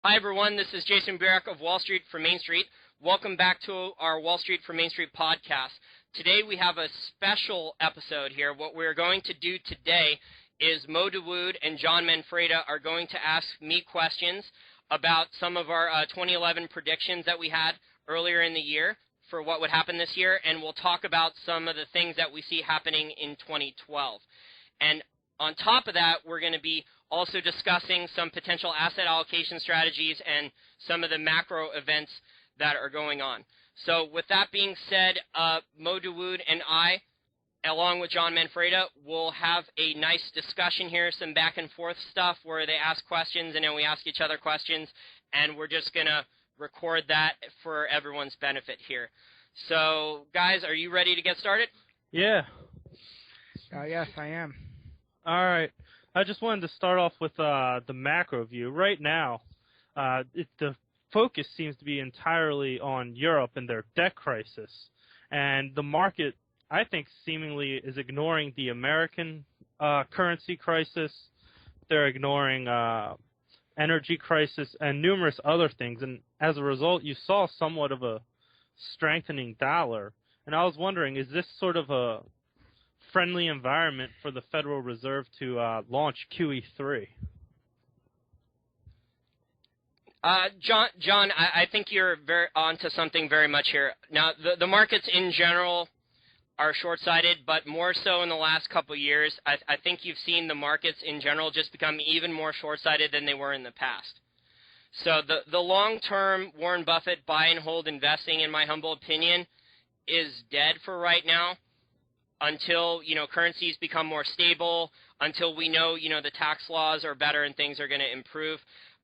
Hi, everyone. This is Jason Barrick of Wall Street for Main Street. Welcome back to our Wall Street for Main Street podcast. Today we have a special episode here. What we're going to do today is Mo Dawood and John Manfreda are going to ask me questions about some of our 2011 predictions that we had earlier in the year for what would happen this year, and we'll talk about some of the things that we see happening in 2012. And on top of that, we're going to be also discussing some potential asset allocation strategies and some of the macro events that are going on. So with that being said, Mo Dawood and I, along with John Manfreda, will have a nice discussion here, some back and forth stuff where they ask questions and then we ask each other questions, and we're just going to record that for everyone's benefit here. So, guys, are you ready to get started? Yeah. Yes, I am. All right. I just wanted to start off with the macro view. Right now, the focus seems to be entirely on Europe and their debt crisis. And the market, I think, seemingly is ignoring the American currency crisis. They're ignoring energy crisis and numerous other things. And as a result, you saw somewhat of a strengthening dollar. And I was wondering, is this sort of a friendly environment for the Federal Reserve to launch QE3? John, I think you're onto something very much here. Now, the markets in general are short-sighted, but more so in the last couple of years. I think you've seen the markets in general just become even more short-sighted than they were in the past. So the long-term Warren Buffett buy and hold investing, in my humble opinion, is dead for right now, until, currencies become more stable, until we know, the tax laws are better and things are going to improve.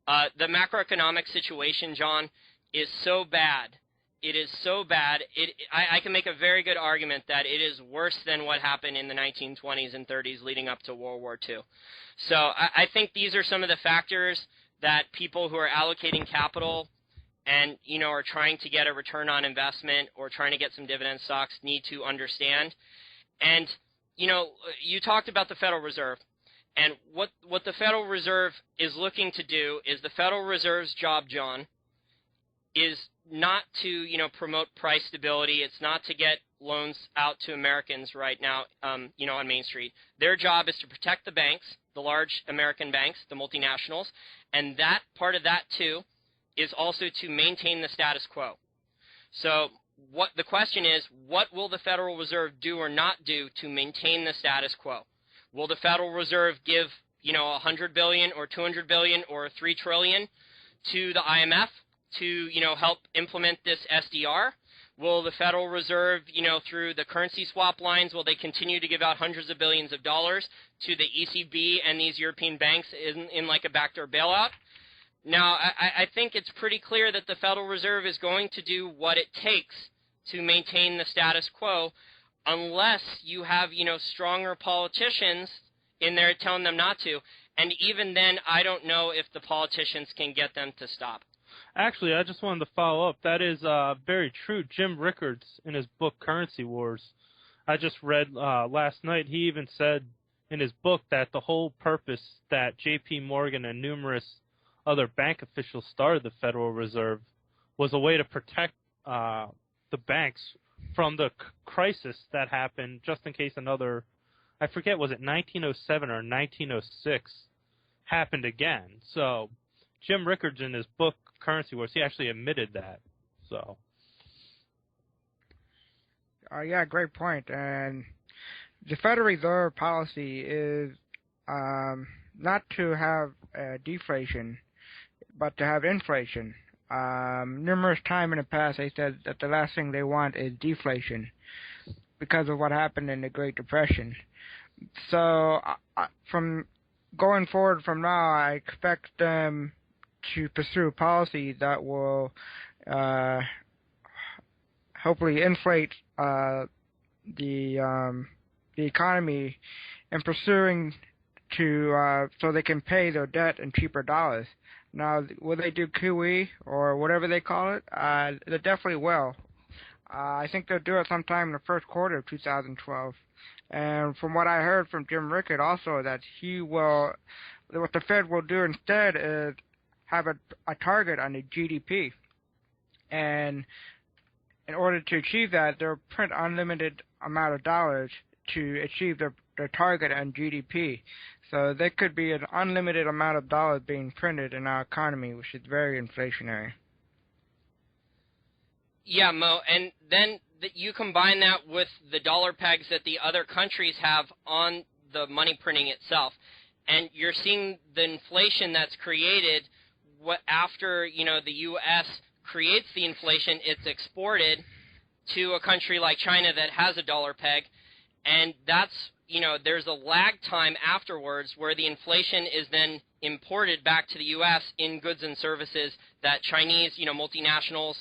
The macroeconomic situation, John, is so bad. It is so bad. I can make a very good argument that it is worse than what happened in the 1920s and 30s leading up to World War II. So I think these are some of the factors that people who are allocating capital and, are trying to get a return on investment or trying to get some dividend stocks need to understand. And, you talked about the Federal Reserve, and what the Federal Reserve is looking to do is the Federal Reserve's job, John, is not to, promote price stability. It's not to get loans out to Americans right now, on Main Street. Their job is to protect the banks, the large American banks, the multinationals, and that part of that, too, is also to maintain the status quo. So what the question is, what will the Federal Reserve do or not do to maintain the status quo? Will the Federal Reserve give, $100 billion or $200 billion or $3 trillion to the IMF to, help implement this SDR? Will the Federal Reserve, through the currency swap lines, will they continue to give out hundreds of billions of dollars to the ECB and these European banks in like a backdoor bailout? Now, I think it's pretty clear that the Federal Reserve is going to do what it takes to maintain the status quo, unless you have, stronger politicians in there telling them not to. And even then, I don't know if the politicians can get them to stop. Actually, I just wanted to follow up. That is very true. Jim Rickards, in his book Currency Wars, I just read last night, he even said in his book that the whole purpose that J.P. Morgan and numerous other bank officials started the Federal Reserve was a way to protect the banks from the crisis that happened, just in case another, I forget, was it 1907 or 1906, happened again. So Jim Rickards, in his book Currency Wars, he actually admitted that. So Yeah, great point. And the Federal Reserve policy is not to have deflation, but to have inflation. Numerous times in the past, they said that the last thing they want is deflation because of what happened in the Great Depression. So from going forward from now, I expect them to pursue policies that will hopefully inflate the economy and pursuing to so they can pay their debt in cheaper dollars. Now, will they do QE or whatever they call it? They definitely will. I think they'll do it sometime in the first quarter of 2012. And from what I heard from Jim Rickett also, that what the Fed will do instead is have a target on the GDP, and in order to achieve that, they'll print unlimited amount of dollars to achieve their target on GDP. So there could be an unlimited amount of dollars being printed in our economy, which is very inflationary. Yeah, Mo, and then you combine that with the dollar pegs that the other countries have on the money printing itself, and you're seeing the inflation that's created after, the U.S. creates the inflation. It's exported to a country like China that has a dollar peg, and that's, there's a lag time afterwards where the inflation is then imported back to the U.S. in goods and services that Chinese, multinationals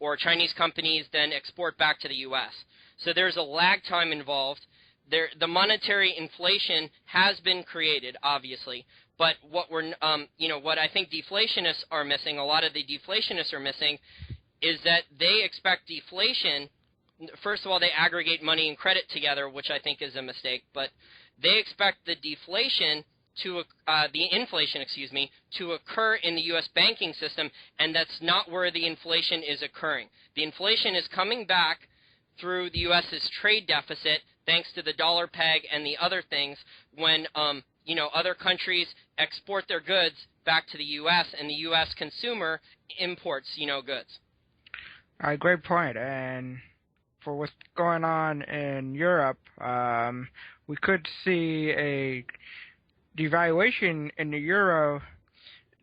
or Chinese companies then export back to the U.S. So there's a lag time involved. The monetary inflation has been created, obviously, but what what I think deflationists are missing, a lot of the deflationists are missing, is that they expect deflation. First of all, they aggregate money and credit together, which I think is a mistake, but they expect the inflation to occur in the U.S. banking system, and that's not where the inflation is occurring. The inflation is coming back through the U.S.'s trade deficit, thanks to the dollar peg and the other things, when other countries export their goods back to the U.S. and the U.S. consumer imports goods. Great point. And for what's going on in Europe, we could see a devaluation in the euro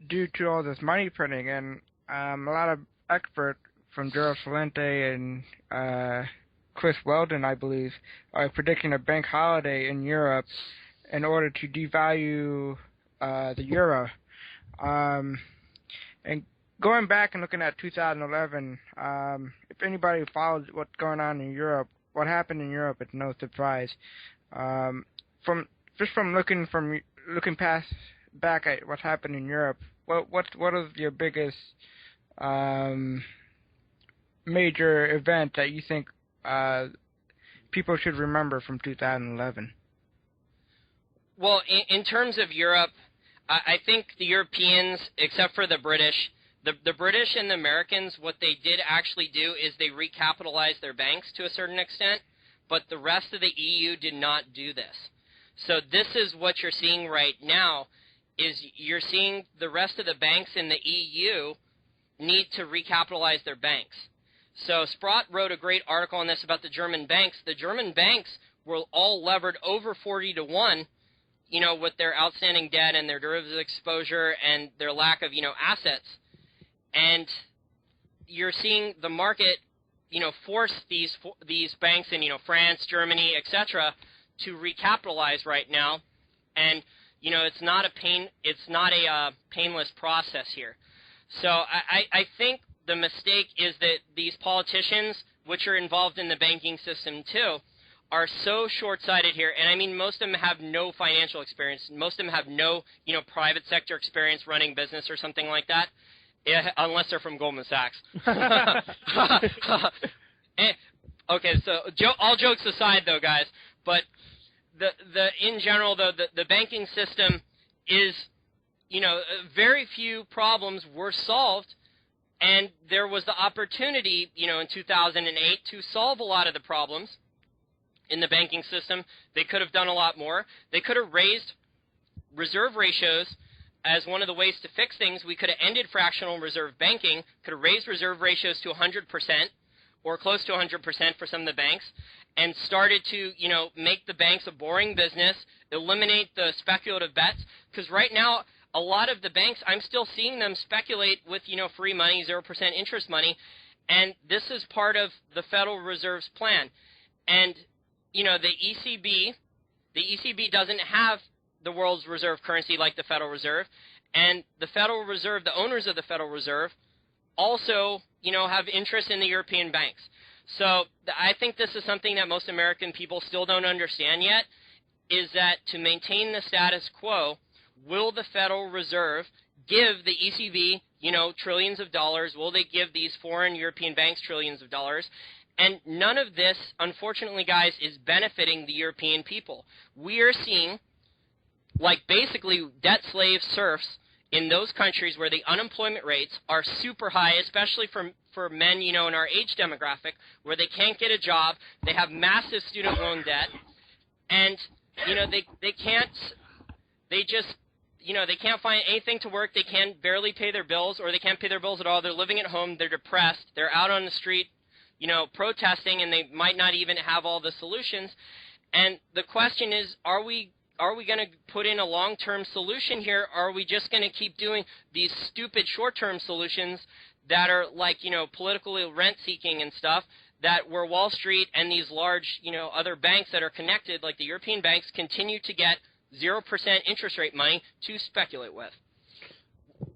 due to all this money printing, and a lot of experts from Gerald Celente and Chris Weldon, I believe, are predicting a bank holiday in Europe in order to devalue the euro. And going back and looking at 2011, if anybody follows what's going on in Europe, what happened in Europe, it's no surprise. From looking back at what happened in Europe, what is your biggest major event that you think people should remember from 2011? Well, in terms of Europe, I think the Europeans, except for the British, the British and the Americans, what they did actually do is they recapitalized their banks to a certain extent, but the rest of the EU did not do this. So this is what you're seeing right now, is you're seeing the rest of the banks in the EU need to recapitalize their banks. So Sprott wrote a great article on this about the German banks. The German banks were all levered over 40-1, with their outstanding debt and their derivative exposure and their lack of, assets. And you're seeing the market, force these banks in, France, Germany, etc., to recapitalize right now. And, it's not a painless process here. So I think the mistake is that these politicians, which are involved in the banking system too, are so short-sighted here. And I mean, most of them have no financial experience. Most of them have no, private sector experience running business or something like that, unless they're from Goldman Sachs. Okay, so all jokes aside, though, guys, but in general, though, the banking system is, very few problems were solved, and there was the opportunity, in 2008 to solve a lot of the problems in the banking system. They could have done a lot more. They could have raised reserve ratios as one of the ways to fix things. We could have ended fractional reserve banking, could have raised reserve ratios to 100% or close to 100% for some of the banks, and started to, make the banks a boring business, eliminate the speculative bets, because right now a lot of the banks, I'm still seeing them speculate with, free money, 0% interest money, and this is part of the Federal Reserve's plan. And, the ECB doesn't have the world's reserve currency like the Federal Reserve, and the Federal Reserve, the owners of the Federal Reserve, also, have interest in the European banks. So I think this is something that most American people still don't understand yet, is that to maintain the status quo, will the Federal Reserve give the ECB, trillions of dollars? Will they give these foreign European banks trillions of dollars? And none of this, unfortunately, guys, is benefiting the European people. We are seeing, basically debt slave serfs in those countries where the unemployment rates are super high, especially for men, in our age demographic, where they can't get a job, they have massive student loan debt, and, they can't find anything to work, they can barely pay their bills, or they can't pay their bills at all, they're living at home, they're depressed, they're out on the street, protesting, and they might not even have all the solutions. And the question is, are we going to put in a long-term solution here, or are we just going to keep doing these stupid short-term solutions that are like, politically rent-seeking and stuff, where Wall Street and these large, other banks that are connected, like the European banks, continue to get 0% interest rate money to speculate with?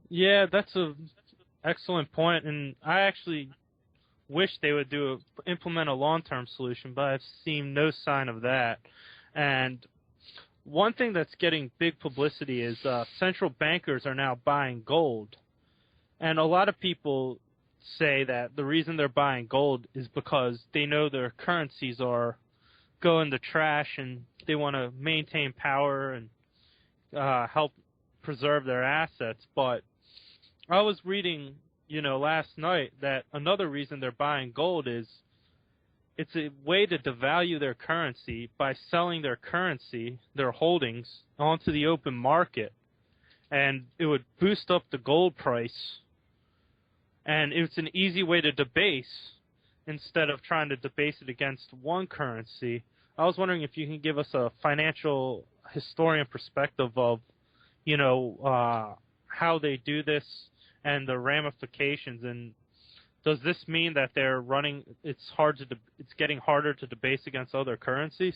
Yeah, that's an excellent point, and I actually wish they would implement a long-term solution, but I've seen no sign of that. And one thing that's getting big publicity is central bankers are now buying gold. And a lot of people say that the reason they're buying gold is because they know their currencies are going to trash and they want to maintain power and help preserve their assets. But I was reading, last night that another reason they're buying gold is it's a way to devalue their currency by selling their currency, their holdings, onto the open market. And it would boost up the gold price. And it's an easy way to debase instead of trying to debase it against one currency. I was wondering if you can give us a financial historian perspective of, how they do this and the ramifications, and does this mean that they're running? It's getting harder to debase against other currencies.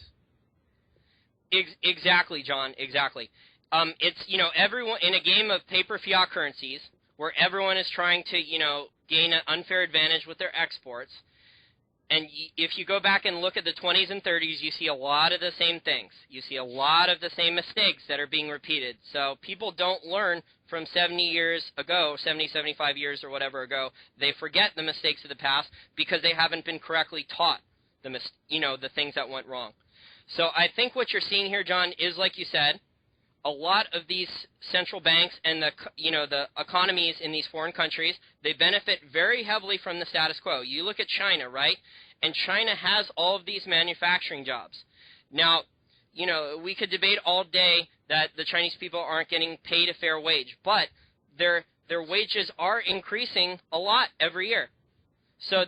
Exactly, John. Exactly. It's everyone in a game of paper fiat currencies where everyone is trying to gain an unfair advantage with their exports. And if you go back and look at the 20s and 30s, you see a lot of the same things. You see a lot of the same mistakes that are being repeated. So people don't learn from 70 years ago, 70, 75 years or whatever ago. They forget the mistakes of the past because they haven't been correctly taught the things that went wrong. So I think what you're seeing here, John, is, like you said, a lot of these central banks and the economies in these foreign countries, they benefit very heavily from the status quo. You look at China, right? And China has all of these manufacturing jobs. Now, we could debate all day that the Chinese people aren't getting paid a fair wage, but their wages are increasing a lot every year. So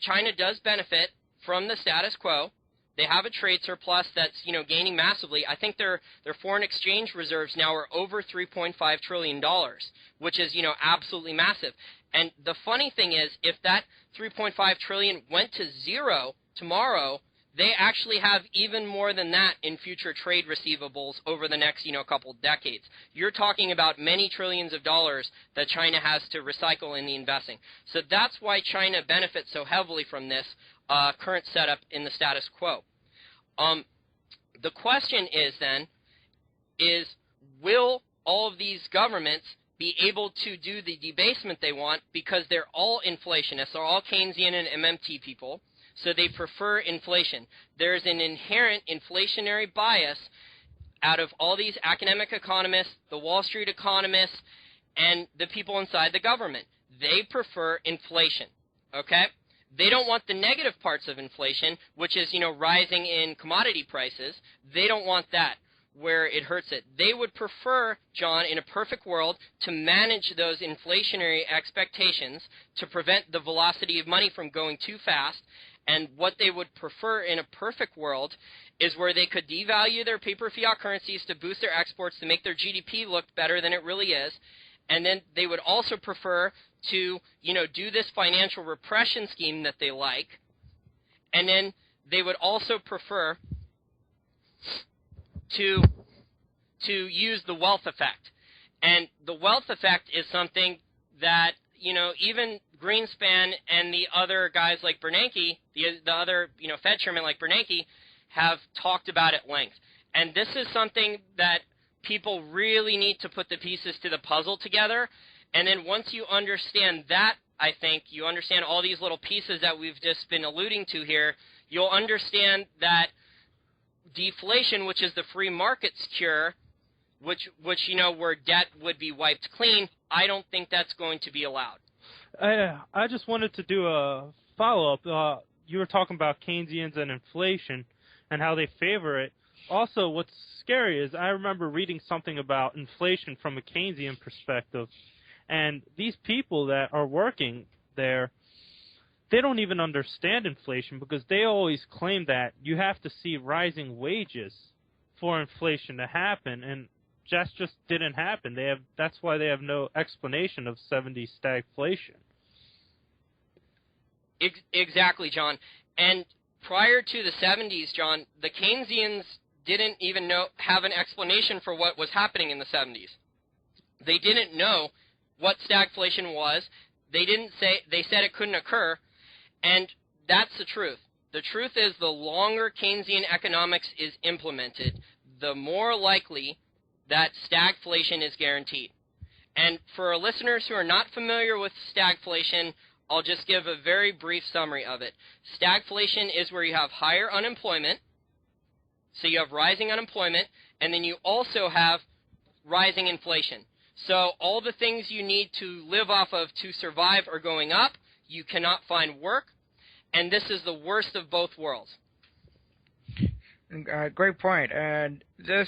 China does benefit from the status quo. They have a trade surplus that's, gaining massively. I think their foreign exchange reserves now are over $3.5 trillion, which is, absolutely massive. And the funny thing is, if that $3.5 trillion went to zero tomorrow, they actually have even more than that in future trade receivables over the next, couple decades. You're talking about many trillions of dollars that China has to recycle in the investing. So that's why China benefits so heavily from this current setup in the status quo. The question is then, will all of these governments be able to do the debasement they want because they're all inflationists, they're all Keynesian and MMT people, so they prefer inflation. There's an inherent inflationary bias out of all these academic economists, the Wall Street economists, and the people inside the government. They prefer inflation, okay? They don't want the negative parts of inflation, which is, rising in commodity prices. They don't want that, where it hurts it. They would prefer, John, in a perfect world, to manage those inflationary expectations to prevent the velocity of money from going too fast. And what they would prefer in a perfect world is where they could devalue their paper fiat currencies to boost their exports to make their GDP look better than it really is. And then they would also prefer to, do this financial repression scheme that they like. And then they would also prefer to use the wealth effect. And the wealth effect is something that, even Greenspan and the other guys like Bernanke, the other, Fed chairman like Bernanke, have talked about at length. And this is something that people really need to put the pieces to the puzzle together. And then once you understand that, I think, you understand all these little pieces that we've just been alluding to here, you'll understand that deflation, which is the free market's cure, which where debt would be wiped clean, I don't think that's going to be allowed. I just wanted to do a follow-up. You were talking about Keynesians and inflation and how they favor it. Also, what's scary is I remember reading something about inflation from a Keynesian perspective, and these people that are working there, they don't even understand inflation because they always claim that you have to see rising wages for inflation to happen, and that just didn't happen. That's why they have no explanation of 70s stagflation. Exactly, John. And prior to the 70s, John, the Keynesians didn't even have an explanation for what was happening in the 70s. They didn't know what stagflation was. They said it couldn't occur, and that's the truth. The truth is the longer Keynesian economics is implemented, the more likely that stagflation is guaranteed. And for our listeners who are not familiar with stagflation, I'll just give a very brief summary of it. Stagflation is where you have higher unemployment, so you have rising unemployment, and then you also have rising inflation. So all the things you need to live off of to survive are going up. You cannot find work, and this is the worst of both worlds. Great point. And this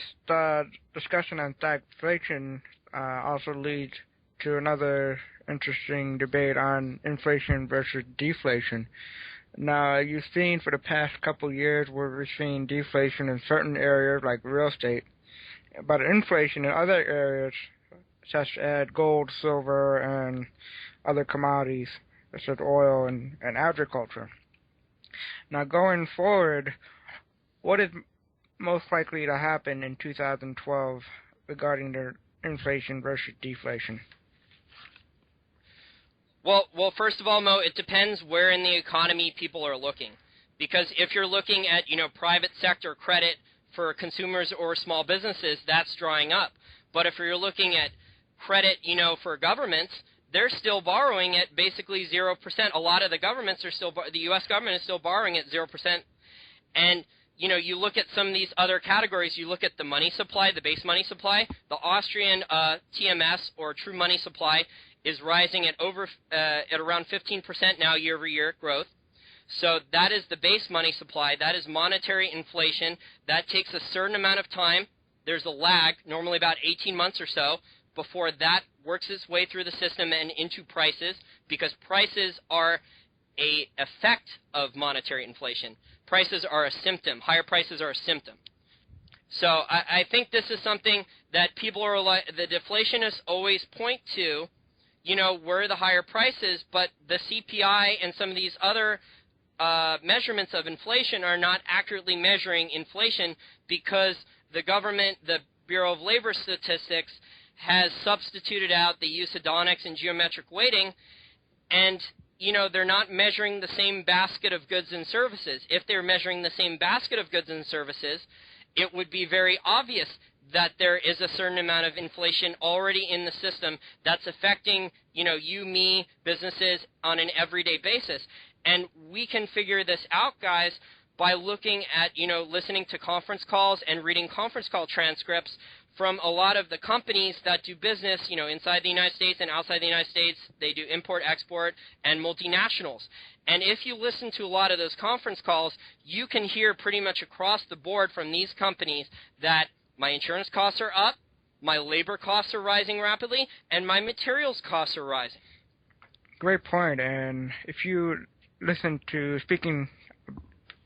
discussion on stagflation also leads to another interesting debate on inflation versus deflation. Now, you've seen for the past couple of years where we're seeing deflation in certain areas like real estate, but inflation in other areas such as gold, silver, and other commodities such as oil and agriculture. Now, going forward, what is most likely to happen in 2012 regarding the inflation versus deflation? Well, first of all, Mo, it depends where in the economy people are looking. Because if you're looking at, private sector credit for consumers or small businesses, that's drying up. But if you're looking at credit, for governments, they're still borrowing at basically 0%. A lot of the governments are the U.S. government is still borrowing at 0%. And, you look at some of these other categories, you look at the money supply, the base money supply, the Austrian TMS or true money supply is rising at around 15% now year-over-year growth. So that is the base money supply. That is monetary inflation. That takes a certain amount of time. There's a lag, normally about 18 months or so, before that works its way through the system and into prices, because prices are an effect of monetary inflation. Prices are a symptom. Higher prices are a symptom. So I think this is something that people are the deflationists always point to, where the higher prices, but the CPI and some of these other measurements of inflation are not accurately measuring inflation because the government, the Bureau of Labor Statistics, has substituted out the use of Eurodonics and geometric weighting, and they're not measuring the same basket of goods and services. If they're measuring the same basket of goods and services, it would be very obvious that there is a certain amount of inflation already in the system that's affecting, you, me, businesses on an everyday basis. And we can figure this out, guys, by looking at, listening to conference calls and reading conference call transcripts from a lot of the companies that do business, inside the United States and outside the United States. They do import, export, and multinationals. And if you listen to a lot of those conference calls, you can hear pretty much across the board from these companies that my insurance costs are up, my labor costs are rising rapidly, and my materials costs are rising. Great point. And if you listen to, speaking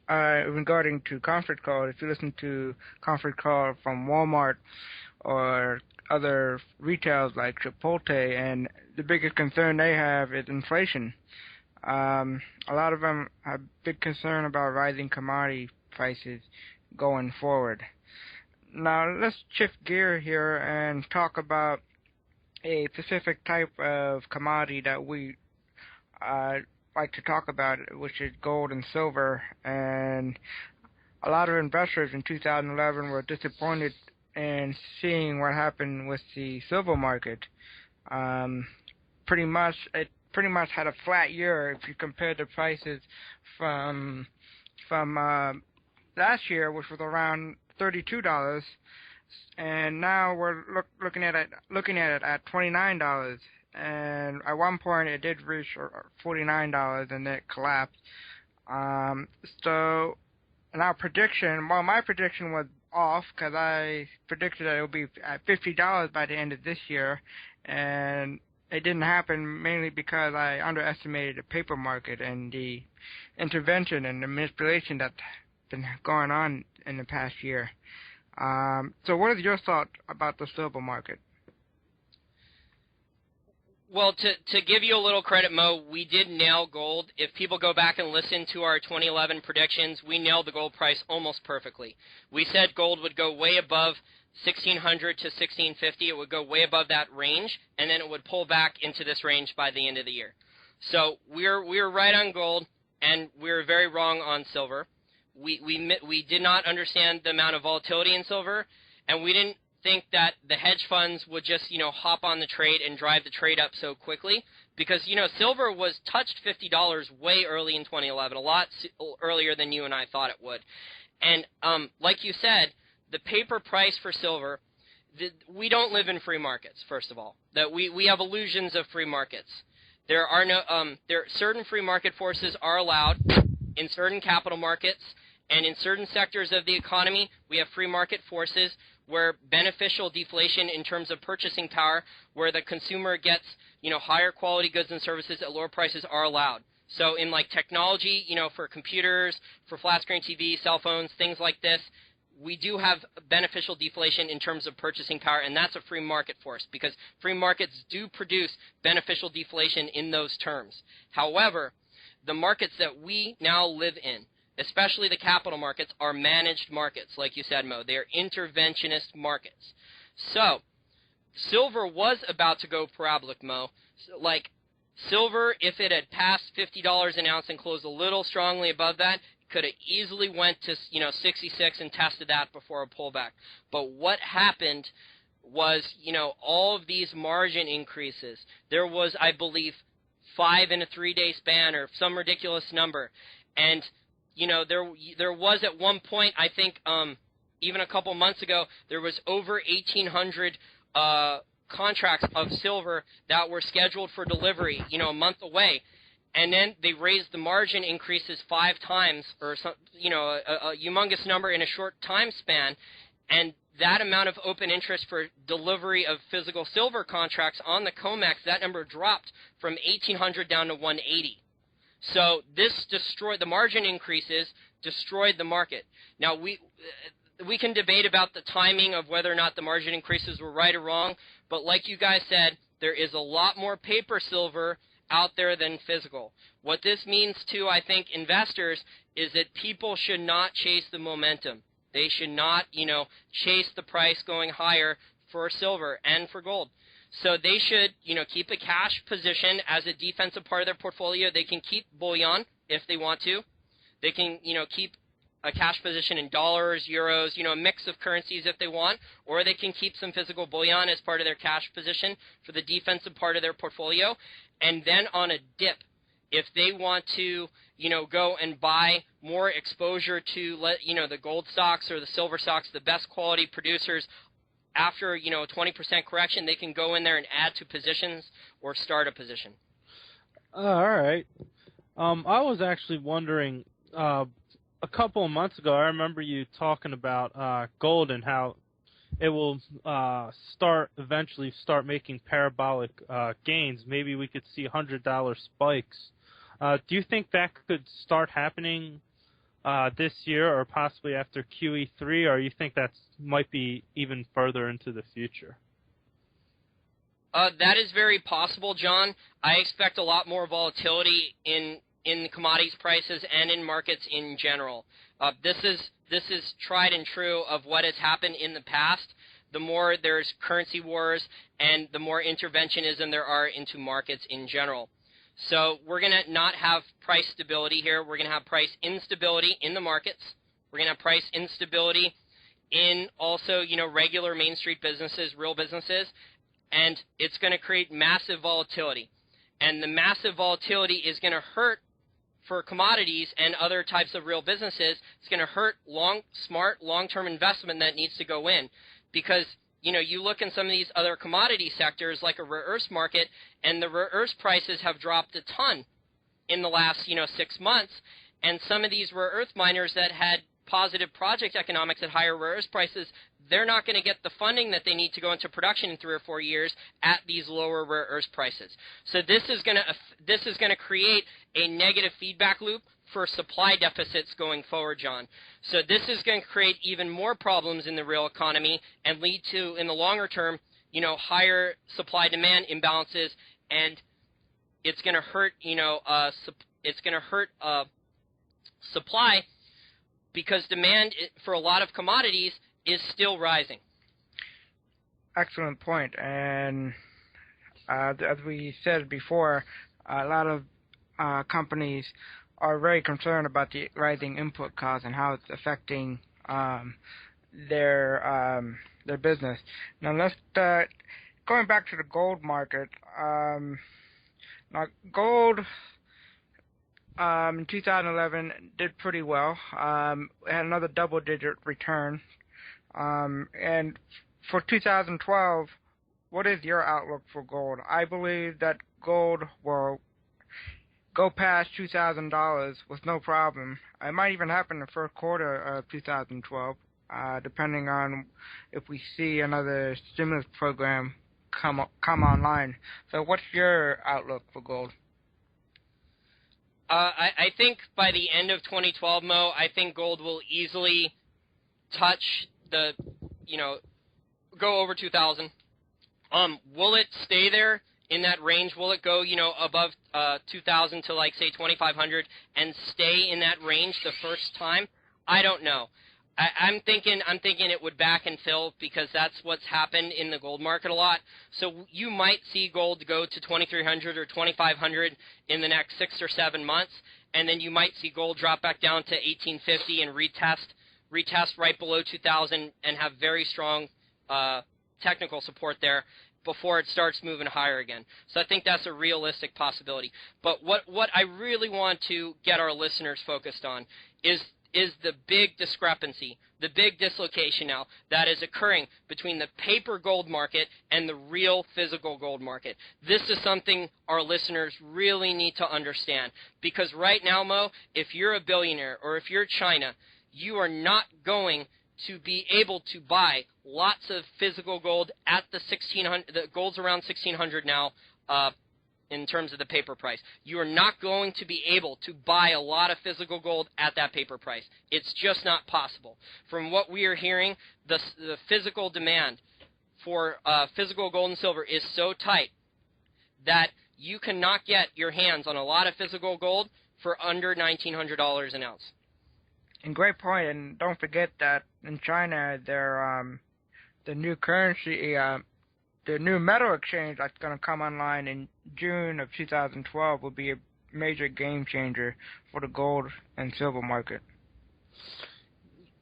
regarding to conference calls, if you listen to conference call from Walmart or other retailers like Chipotle, and the biggest concern they have is inflation. A lot of them have big concern about rising commodity prices going forward. Now, let's shift gear here and talk about a specific type of commodity that we like to talk about, which is gold and silver. And a lot of investors in 2011 were disappointed in seeing what happened with the silver market. It pretty much had a flat year if you compare the prices from last year, which was around $32, and now we're looking at it at $29. And at one point it did reach $49, and then it collapsed. So, and our prediction, well, my prediction was off because I predicted that it would be at $50 by the end of this year, and it didn't happen mainly because I underestimated the paper market and the intervention and the manipulation that's been going on in the past year. So what is your thought about the silver market? Well, to give you a little credit, Mo, we did nail gold. If people go back and listen to our 2011 predictions, we nailed the gold price almost perfectly. We said gold would go way above 1,600 to 1,650. It would go way above that range, and then it would pull back into this range by the end of the year. So we were right on gold, and we were very wrong on silver. We did not understand the amount of volatility in silver, and we didn't think that the hedge funds would just, hop on the trade and drive the trade up so quickly, because, silver was touched $50 way early in 2011, a lot earlier than you and I thought it would. And like you said, the paper price for silver, we don't live in free markets, first of all. That we have illusions of free markets. There are certain free market forces are allowed in certain capital markets, and in certain sectors of the economy, we have free market forces where beneficial deflation in terms of purchasing power, where the consumer gets, higher quality goods and services at lower prices are allowed. So in like technology, for computers, for flat screen TV, cell phones, things like this, we do have beneficial deflation in terms of purchasing power, and that's a free market force because free markets do produce beneficial deflation in those terms. However, the markets that we now live in, especially the capital markets, are managed markets, like you said, Mo. They are interventionist markets. So, silver was about to go parabolic, Mo. Like, silver, if it had passed $50 an ounce and closed a little strongly above that, could have easily went to, 66 and tested that before a pullback. But what happened was, all of these margin increases. There was, I believe, 5 in a 3-day span or some ridiculous number. And there was at one point, I think, even a couple months ago, there was over 1,800 contracts of silver that were scheduled for delivery, a month away. And then they raised the margin increases 5 times, or a humongous number in a short time span. And that amount of open interest for delivery of physical silver contracts on the COMEX, that number dropped from 1,800 down to 180. So this destroyed the margin increases, destroyed the market. Now, we can debate about the timing of whether or not the margin increases were right or wrong, but like you guys said, there is a lot more paper silver out there than physical. What this means to, I think, investors is that people should not chase the momentum. They should not, chase the price going higher for silver and for gold. So they should, keep a cash position as a defensive part of their portfolio. They can keep bullion if they want to. They can, keep a cash position in dollars, euros, a mix of currencies if they want, or they can keep some physical bullion as part of their cash position for the defensive part of their portfolio. And then on a dip, if they want to, go and buy more exposure to, the gold stocks or the silver stocks, the best quality producers, after, a 20% correction, they can go in there and add to positions or start a position. All right. I was actually wondering, a couple of months ago, I remember you talking about gold and how it will eventually start making parabolic gains. Maybe we could see $100 spikes. Do you think that could start happening this year or possibly after QE3, or you think that might be even further into the future? That is very possible, John. I expect a lot more volatility in commodities prices and in markets in general. This is tried and true of what has happened in the past. The more there's currency wars and the more interventionism there are into markets in general. So we're going to not have price stability here. We're going to have price instability in the markets. We're going to have price instability in also, regular Main Street businesses, real businesses, and it's going to create massive volatility. And the massive volatility is going to hurt for commodities and other types of real businesses. It's going to hurt smart, long-term investment that needs to go in because you look in some of these other commodity sectors like a rare earths market, and the rare earths prices have dropped a ton in the last 6 months, and some of these rare earth miners that had positive project economics at higher rare earth prices, they're not going to get the funding that they need to go into production in 3 or 4 years at these lower rare earth prices. So this is going to create a negative feedback loop for supply deficits going forward, John. So this is going to create even more problems in the real economy and lead to, in the longer term, higher supply-demand imbalances, and it's going to hurt, supply, because demand for a lot of commodities is still rising. Excellent point. And as we said before, a lot of companies are very concerned about the rising input costs and how it's affecting their business. Now let's going back to the gold market. Now gold in 2011 did pretty well. It had another double-digit return. And for 2012, what is your outlook for gold? I believe that gold will go past $2,000 with no problem. It might even happen in the first quarter of 2012, depending on if we see another stimulus program come online. So what's your outlook for gold? I think by the end of 2012, Mo, I think gold will easily touch the, go over 2,000. Will it stay there in that range? Will it go, above 2,000 to like say 2,500 and stay in that range the first time? I don't know. I'm thinking it would back and fill, because that's what's happened in the gold market a lot. So you might see gold go to 2,300 or 2,500 in the next 6 or 7 months, and then you might see gold drop back down to 1,850 and retest right below 2,000 and have very strong technical support there before it starts moving higher again. So I think that's a realistic possibility. But what I really want to get our listeners focused on is the big discrepancy, the big dislocation now that is occurring between the paper gold market and the real physical gold market. This is something our listeners really need to understand, because right now, Mo, if you're a billionaire or if you're China, you are not going to be able to buy lots of physical gold at the 1,600. The gold's around 1,600 now. In terms of the paper price, you are not going to be able to buy a lot of physical gold at that paper price. It's just not possible. From what we are hearing, the physical demand for physical gold and silver is so tight that you cannot get your hands on a lot of physical gold for under $1,900 an ounce. And great point. And don't forget that in China, the new currency, the new metal exchange that's going to come online in June of 2012 will be a major game changer for the gold and silver market.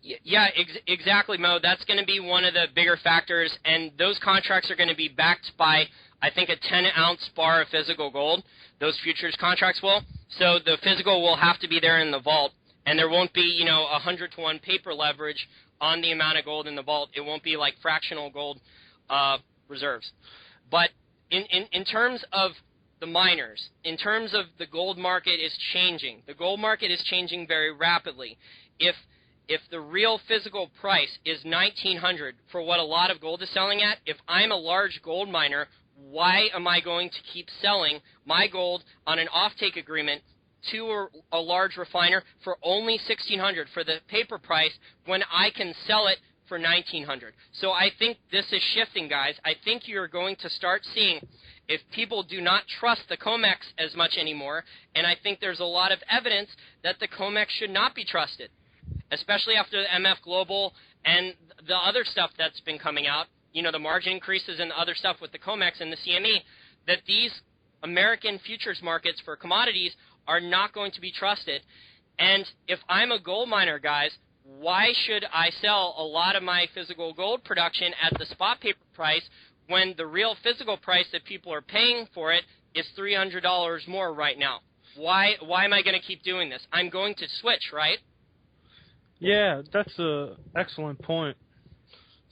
Yeah, exactly, Mo. That's going to be one of the bigger factors, and those contracts are going to be backed by, I think, a 10-ounce bar of physical gold. Those futures contracts will. So the physical will have to be there in the vault, and there won't be, 100-to-1 paper leverage on the amount of gold in the vault. It won't be like fractional gold reserves. But in terms of the miners, in terms of the gold market is changing. The gold market is changing very rapidly. If the real physical price is $1,900 for what a lot of gold is selling at, if I'm a large gold miner, why am I going to keep selling my gold on an offtake agreement to a large refiner for only $1,600 for the paper price when I can sell it for $1,900? So I think this is shifting, guys. I think you're going to start seeing, if people do not trust the COMEX as much anymore, and I think there's a lot of evidence that the COMEX should not be trusted, especially after the MF Global and the other stuff that's been coming out, the margin increases and the other stuff with the COMEX and the CME, that these American futures markets for commodities are not going to be trusted. And if I'm a gold miner, guys, why should I sell a lot of my physical gold production at the spot paper price when the real physical price that people are paying for it is $300 more right now? Why am I going to keep doing this? I'm going to switch, right? Yeah, that's an excellent point.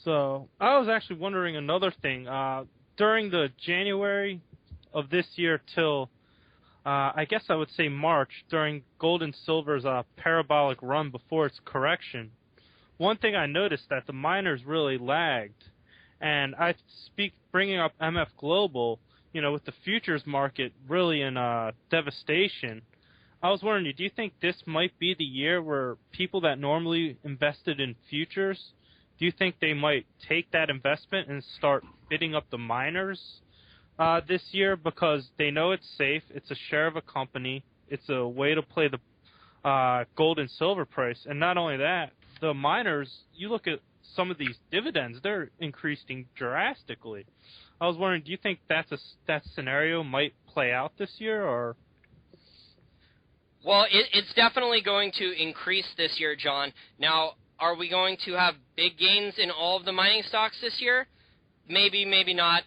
So I was actually wondering another thing. During the January of this year till, I guess I would say March, during gold and silver's parabolic run before its correction, one thing I noticed that the miners really lagged. And I speak bringing up MF Global, with the futures market really in devastation. I was wondering, do you think this might be the year where people that normally invested in futures, do you think they might take that investment and start bidding up the miners this year because they know it's safe, it's a share of a company, it's a way to play the gold and silver price, and not only that, the miners, you look at some of these dividends, they're increasing drastically. I was wondering, do you think that scenario might play out this year, or? Well, it's definitely going to increase this year, John. Now, are we going to have big gains in all of the mining stocks this year? Maybe, maybe not.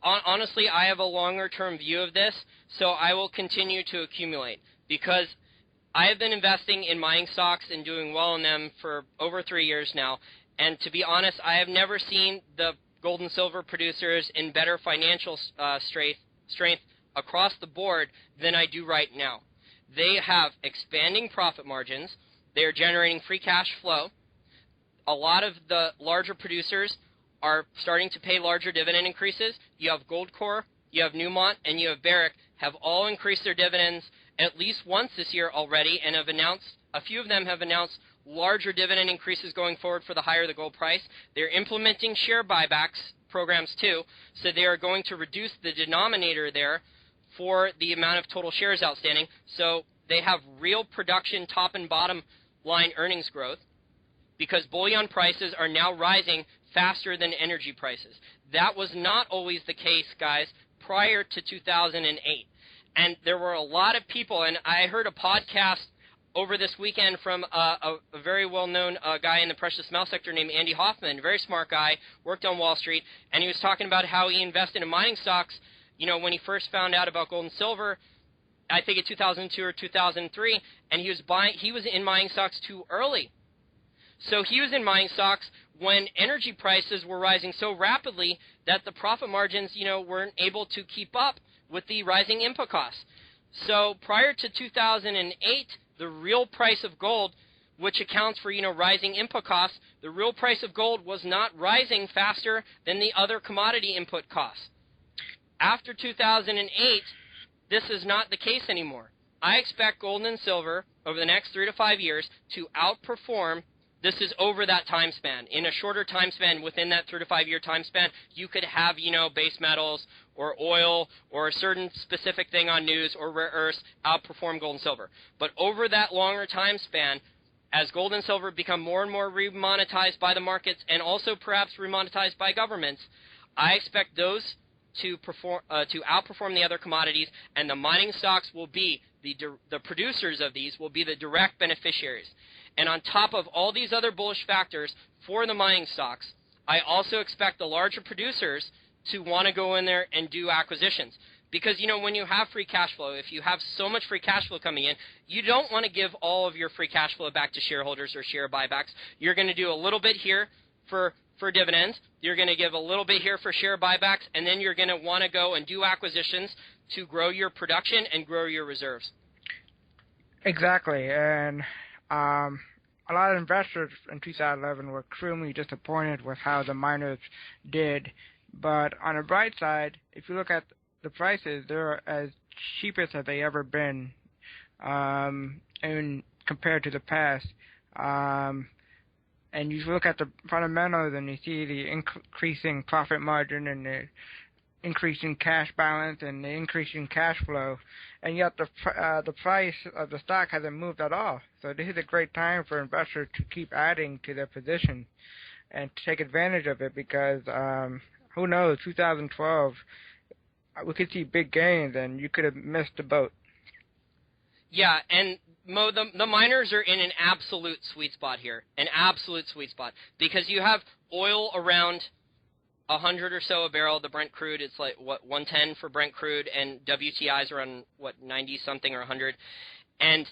Honestly, I have a longer-term view of this, so I will continue to accumulate because I have been investing in mining stocks and doing well in them for over 3 years now. And to be honest, I have never seen the gold and silver producers in better financial strength across the board than I do right now. They have expanding profit margins. They are generating free cash flow. A lot of the larger producers are starting to pay larger dividend increases. You have Goldcorp, you have Newmont, and you have Barrick have all increased their dividends at least once this year already, and a few of them have announced larger dividend increases going forward for the higher the gold price. They're implementing share buybacks programs too, so they are going to reduce the denominator there for the amount of total shares outstanding. So they have real production top and bottom line earnings growth because bullion prices are now rising faster than energy prices. That was not always the case, guys, prior to 2008. And there were a lot of people, and I heard a podcast over this weekend from a very well-known guy in the precious metal sector named Andy Hoffman, very smart guy, worked on Wall Street, and he was talking about how he invested in mining stocks, when he first found out about gold and silver, I think in 2002 or 2003, and he was in mining stocks too early. So he was in mining stocks when energy prices were rising so rapidly that the profit margins, weren't able to keep up with the rising input costs. So prior to 2008, the real price of gold, which accounts for, rising input costs, the real price of gold was not rising faster than the other commodity input costs. After 2008, this is not the case anymore. I expect gold and silver over the next 3 to 5 years to outperform. This is over that time span. In a shorter time span, within that 3 to 5 year time span, you could have, base metals or oil or a certain specific thing on news or rare earths outperform gold and silver. But over that longer time span, as gold and silver become more and more remonetized by the markets and also perhaps remonetized by governments, I expect those to outperform the other commodities, and the mining stocks will be the producers of these will be the direct beneficiaries. And on top of all these other bullish factors for the mining stocks, I also expect the larger producers to want to go in there and do acquisitions. Because, when you have free cash flow, if you have so much free cash flow coming in, you don't want to give all of your free cash flow back to shareholders or share buybacks. You're going to do a little bit here for dividends. You're going to give a little bit here for share buybacks, and then you're going to want to go and do acquisitions to grow your production and grow your reserves. Exactly, and a lot of investors in 2011 were extremely disappointed with how the miners did. But on the bright side, if you look at the prices, they're as cheapest as they ever been, and compared to the past. And you look at the fundamentals and you see the increasing profit margin and the increasing cash balance and the increasing cash flow, and yet the price of the stock hasn't moved at all. So this is a great time for investors to keep adding to their position and to take advantage of it because who knows, 2012, we could see big gains and you could have missed the boat. Yeah, and Mo, the miners are in an absolute sweet spot here, an absolute sweet spot, because you have oil around 100 or so a barrel. The Brent crude, it's like, 110 for Brent crude, and WTI's around, 90-something or 100. And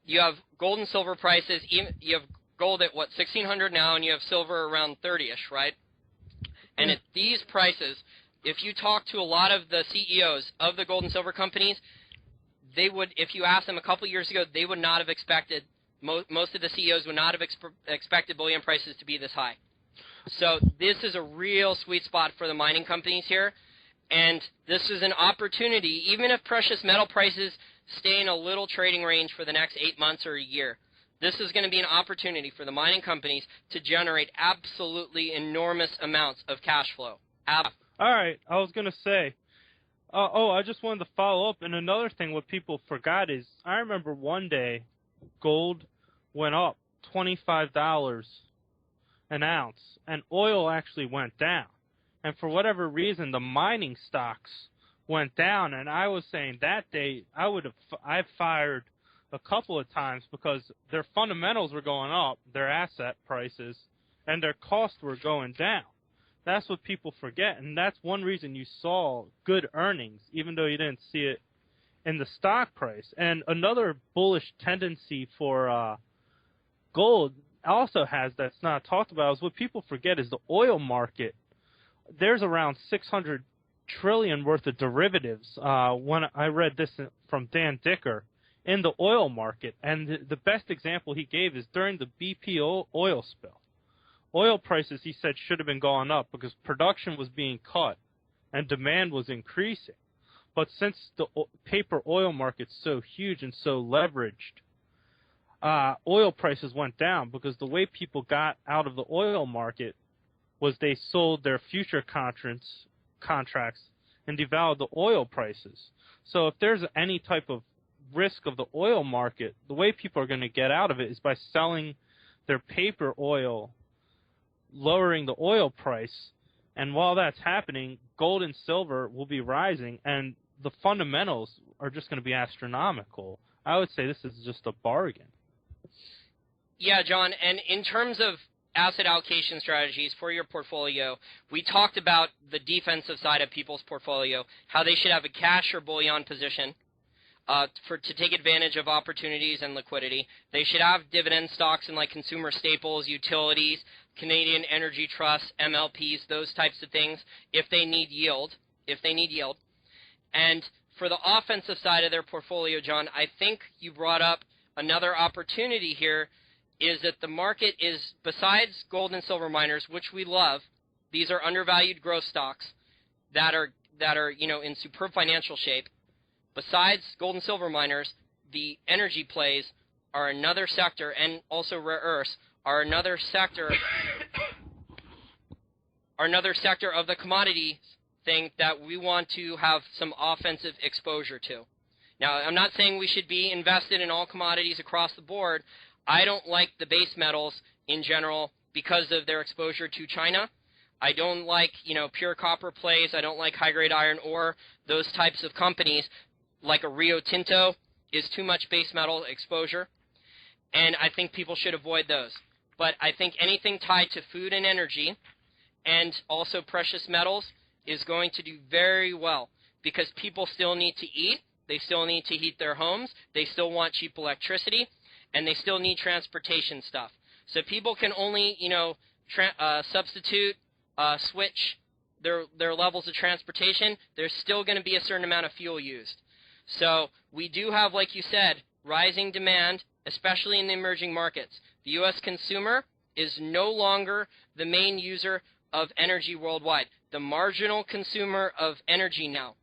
you have gold and silver prices. You have gold at, what, 1,600 now, and you have silver around 30-ish, right? And at these prices, if you talk to a lot of the CEOs of the gold and silver companies, they would, if you asked them a couple years ago, they would not have expected, most of the CEOs would not have expected bullion prices to be this high. So this is a real sweet spot for the mining companies here, and this is an opportunity, even if precious metal prices stay in a little trading range for the next 8 months or a year. This is going to be an opportunity for the mining companies to generate absolutely enormous amounts of cash flow. All right, I was going to say, I just wanted to follow up. And another thing what people forgot is I remember one day gold went up $25 an ounce, and oil actually went down. And for whatever reason, the mining stocks went down. And I was saying that day I fired a couple of times because their fundamentals were going up, their asset prices, and their costs were going down. That's what people forget, and that's one reason you saw good earnings, even though you didn't see it in the stock price. And another bullish tendency for gold also has that's not talked about is what people forget is the oil market. There's around 600 trillion worth of derivatives. When I read this from Dan Dicker, in the oil market, and the best example he gave is during the BP oil spill. Oil prices, he said, should have been going up because production was being cut and demand was increasing. But since the paper oil market's so huge and so leveraged, oil prices went down because the way people got out of the oil market was they sold their future contracts and devalued the oil prices. So if there's any type of risk of the oil market, the way people are going to get out of it is by selling their paper oil, lowering the oil price, and while that's happening, gold and silver will be rising, and the fundamentals are just going to be astronomical. I would say this is just a bargain. Yeah, John, and in terms of asset allocation strategies for your portfolio, we talked about the defensive side of people's portfolio, how they should have a cash or bullion position to take advantage of opportunities and liquidity. They should have dividend stocks in like consumer staples, utilities, Canadian Energy Trust, MLPs, those types of things, if they need yield. And for the offensive side of their portfolio, John, I think you brought up another opportunity here is that the market is, besides gold and silver miners, which we love, these are undervalued growth stocks that are in superb financial shape. Besides gold and silver miners, the energy plays are another sector, and also rare earths are another sector of the commodity thing that we want to have some offensive exposure to. Now, I'm not saying we should be invested in all commodities across the board. I don't like the base metals in general because of their exposure to China. I don't like, pure copper plays. I don't like high-grade iron ore. Those types of companies, like a Rio Tinto, is too much base metal exposure, and I think people should avoid those. But I think anything tied to food and energy and also precious metals is going to do very well because people still need to eat, they still need to heat their homes, they still want cheap electricity, and they still need transportation stuff. So people can only, substitute, switch their levels of transportation. There's still going to be a certain amount of fuel used. So we do have, like you said, rising demand, especially in the emerging markets. The U.S. consumer is no longer the main user of energy worldwide. The marginal consumer of energy now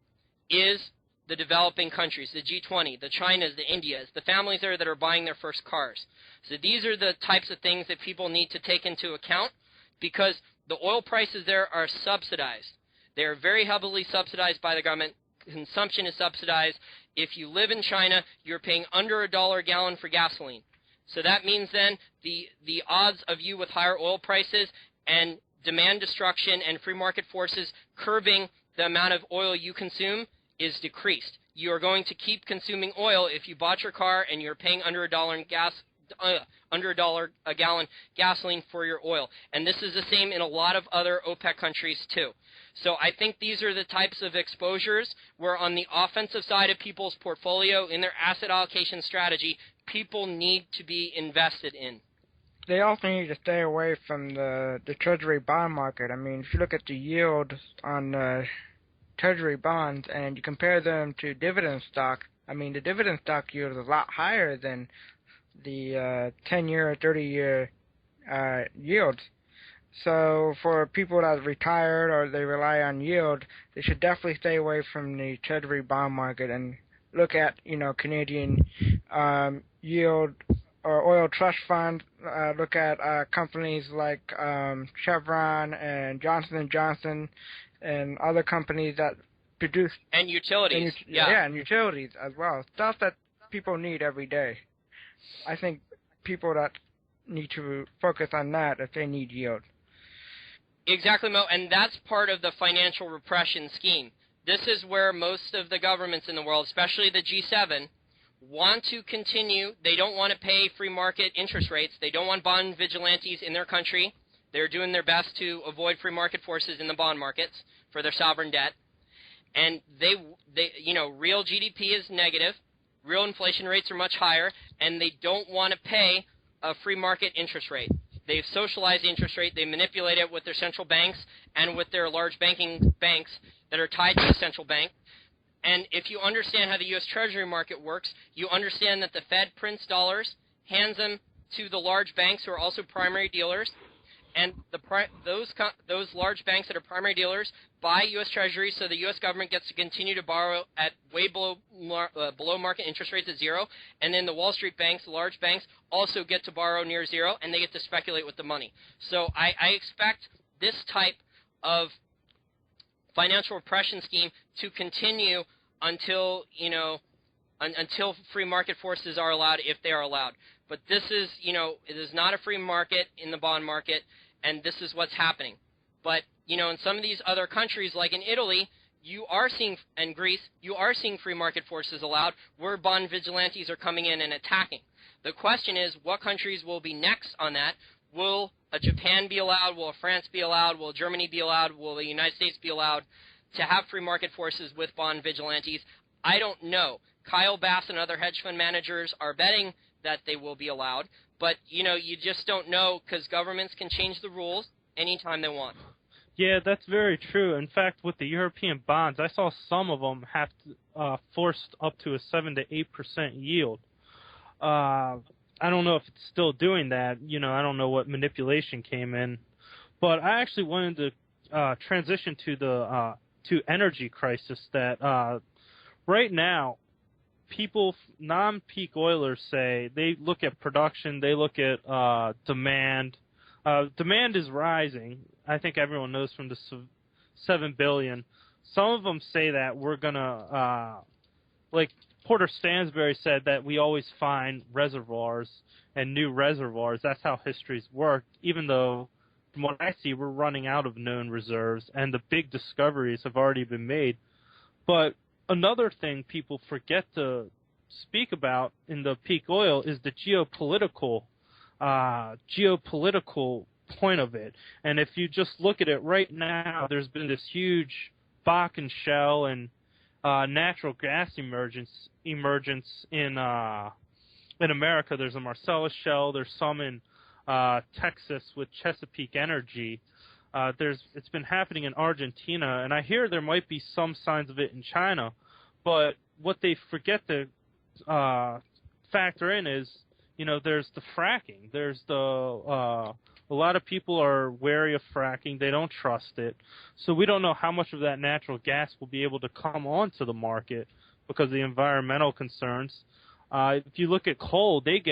is the developing countries, the G20, the Chinas, the Indias, the families there that are buying their first cars. So these are the types of things that people need to take into account because the oil prices there are subsidized. They are very heavily subsidized by the government. Consumption is subsidized. If you live in China, you're paying under $1 a gallon for gasoline. So that means then the odds of you with higher oil prices and demand destruction and free market forces curbing the amount of oil you consume is decreased. You are going to keep consuming oil if you bought your car and you're paying under $1 under $1 a gallon gasoline for your oil. And this is the same in a lot of other OPEC countries too. So I think these are the types of exposures where on the offensive side of people's portfolio in their asset allocation strategy, people need to be invested in. they also need to stay away from the Treasury bond market. I mean, if you look at the yield on Treasury bonds and you compare them to dividend stock, I mean, the dividend stock yield is a lot higher than the 10-year or 30-year yields. So for people that are retired or they rely on yield, they should definitely stay away from the Treasury bond market and look at, Canadian yield or oil trust funds. Look at companies like Chevron and Johnson & Johnson and other companies that produce... And utilities. And utilities as well. Stuff that people need every day. I think people that need to focus on that if they need yield. Exactly, Mo, and that's part of the financial repression scheme. This is where most of the governments in the world, especially the G7, want to continue. They don't want to pay free market interest rates. They don't want bond vigilantes in their country. They're doing their best to avoid free market forces in the bond markets for their sovereign debt. And they real GDP is negative. Real inflation rates are much higher, and they don't want to pay a free market interest rate. They've socialized the interest rate. They manipulate it with their central banks and with their large banking banks that are tied to the central bank. And if you understand how the U.S. Treasury market works, you understand that the Fed prints dollars, hands them to the large banks who are also primary dealers, and those large banks that are primary dealers buy U.S. Treasuries, so the U.S. government gets to continue to borrow at way below market interest rates at zero, and then the Wall Street banks, the large banks, also get to borrow near zero, and they get to speculate with the money. So I expect this type of financial repression scheme to continue until free market forces are allowed, if they are allowed. But this is, it is not a free market in the bond market, and this is what's happening. But, in some of these other countries, like in Italy, and Greece, you are seeing free market forces allowed, where bond vigilantes are coming in and attacking. The question is, what countries will be next on that? Will Japan be allowed? Will France be allowed? Will Germany be allowed? Will the United States be allowed to have free market forces with bond vigilantes? I don't know. Kyle Bass and other hedge fund managers are betting that they will be allowed. But, you just don't know, because governments can change the rules anytime they want. Yeah, that's very true. In fact, with the European bonds, I saw some of them have forced up to a 7 to 8% yield. I don't know if it's still doing that. I don't know what manipulation came in. But I actually wanted to transition to the energy crisis that right now, people, non-peak oilers say, they look at production, they look at demand. Demand is rising. I think everyone knows from the 7 billion. Some of them say that we're going to, like Porter Stansberry said, that we always find reservoirs and new reservoirs. That's how history's worked, even though, from what I see, we're running out of known reserves, and the big discoveries have already been made. But another thing people forget to speak about in the peak oil is the geopolitical point of it. And if you just look at it right now, there's been this huge Bakken shale and natural gas emergence in America. There's a Marcellus shale. There's some in Texas with Chesapeake Energy. It's been happening in Argentina, and I hear there might be some signs of it in China. But what they forget to factor in is, there's the fracking. There's a lot of people are wary of fracking. They don't trust it. So we don't know how much of that natural gas will be able to come onto the market because of the environmental concerns. If you look at coal, they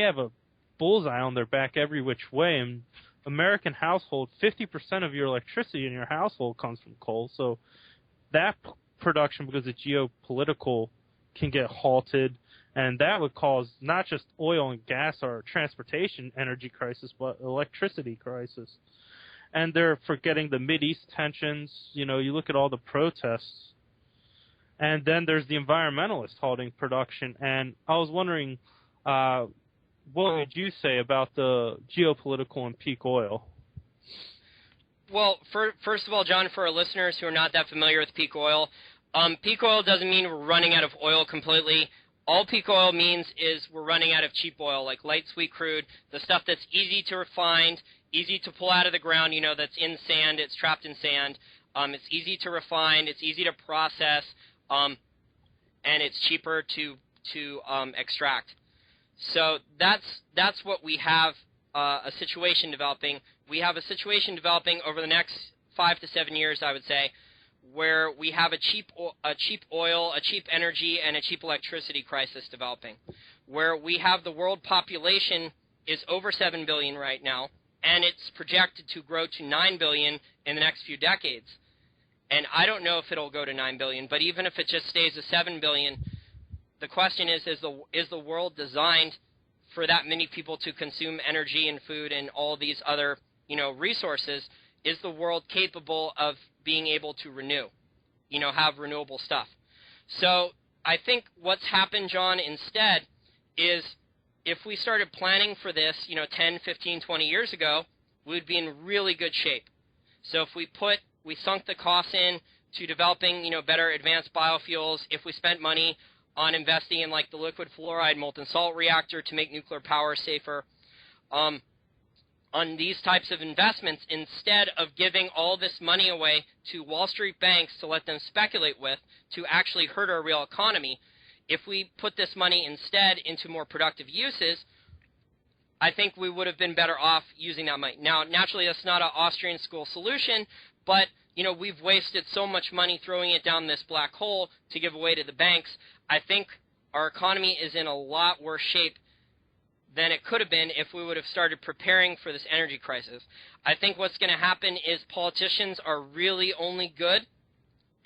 have a bullseye on their back every which way. And American household, 50% of your electricity in your household comes from coal. So that production, because of geopolitical, can get halted. And that would cause not just oil and gas or transportation energy crisis, but electricity crisis. And they're forgetting the Mideast tensions. You look at all the protests. And then there's the environmentalists halting production. And I was wondering, what would you say about the geopolitical and peak oil? Well, first of all, John, for our listeners who are not that familiar with peak oil doesn't mean we're running out of oil completely. all peak oil means is we're running out of cheap oil, like light sweet crude, the stuff that's easy to refine, easy to pull out of the ground, that's in sand, it's trapped in sand. It's easy to refine, it's easy to process, and it's cheaper to extract. So that's what we have a situation developing. We have a situation developing over the next 5 to 7 years, I would say, where we have a cheap oil, a cheap energy, and a cheap electricity crisis developing, where we have the world population is over 7 billion right now, and it's projected to grow to 9 billion in the next few decades. And I don't know if it'll go to 9 billion, but even if it just stays at 7 billion, the question is the world designed for that many people to consume energy and food and all these other, resources? Is the world capable of being able to renew, have renewable stuff? So I think what's happened, John, instead is if we started planning for this, 10, 15, 20 years ago, we would be in really good shape. So if we sunk the costs in to developing, better advanced biofuels, if we spent money on investing in like the liquid fluoride molten salt reactor to make nuclear power safer, on these types of investments, instead of giving all this money away to Wall Street banks to let them speculate with to actually hurt our real economy, if we put this money instead into more productive uses, I think we would have been better off using that money. Now, naturally, that's not an Austrian school solution, but we've wasted so much money throwing it down this black hole to give away to the banks. I think our economy is in a lot worse shape than it could have been if we would have started preparing for this energy crisis. I think what's going to happen is politicians are really only good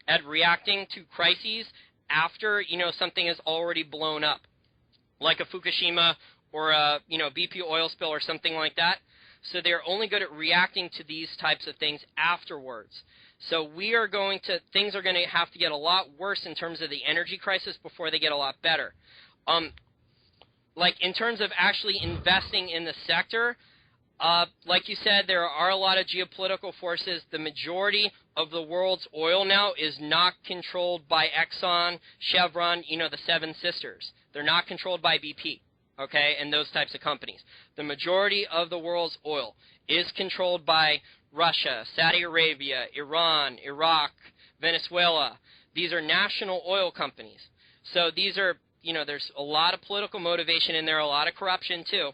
at reacting to crises after, something is already blown up, like a Fukushima or a, BP oil spill or something like that. So they're only good at reacting to these types of things afterwards. So things are going to have to get a lot worse in terms of the energy crisis before they get a lot better. Like in terms of actually investing in the sector, like you said, there are a lot of geopolitical forces. The majority of the world's oil now is not controlled by Exxon, Chevron, the Seven Sisters. They're not controlled by BP, okay, and those types of companies. The majority of the world's oil is controlled by Russia, Saudi Arabia, Iran, Iraq, Venezuela. These are national oil companies. So these are, there's a lot of political motivation in there, a lot of corruption too.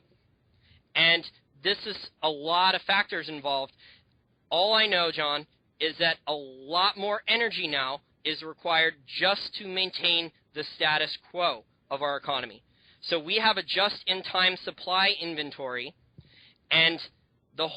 And this is a lot of factors involved. All I know, John, is that a lot more energy now is required just to maintain the status quo of our economy. So we have a just-in-time supply inventory, and the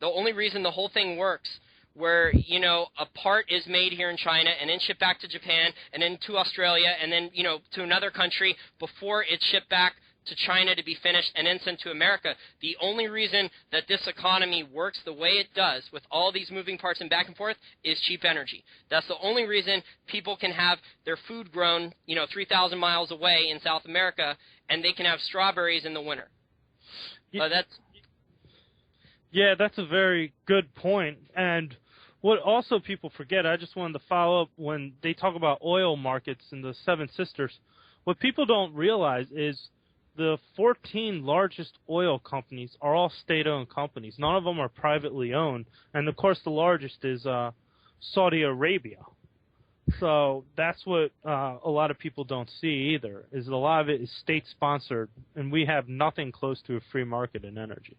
only reason the whole thing works, where, a part is made here in China and then shipped back to Japan and then to Australia and then, to another country before it's shipped back to China to be finished and then sent to America. The only reason that this economy works the way it does with all these moving parts and back and forth is cheap energy. That's the only reason people can have their food grown, 3,000 miles away in South America, and they can have strawberries in the winter. Yeah, that's a very good point. And what also people forget, I just wanted to follow up when they talk about oil markets and the Seven Sisters. What people don't realize is the 14 largest oil companies are all state-owned companies. None of them are privately owned. And, of course, the largest is Saudi Arabia. So that's what a lot of people don't see either, is a lot of it is state-sponsored, and we have nothing close to a free market in energy.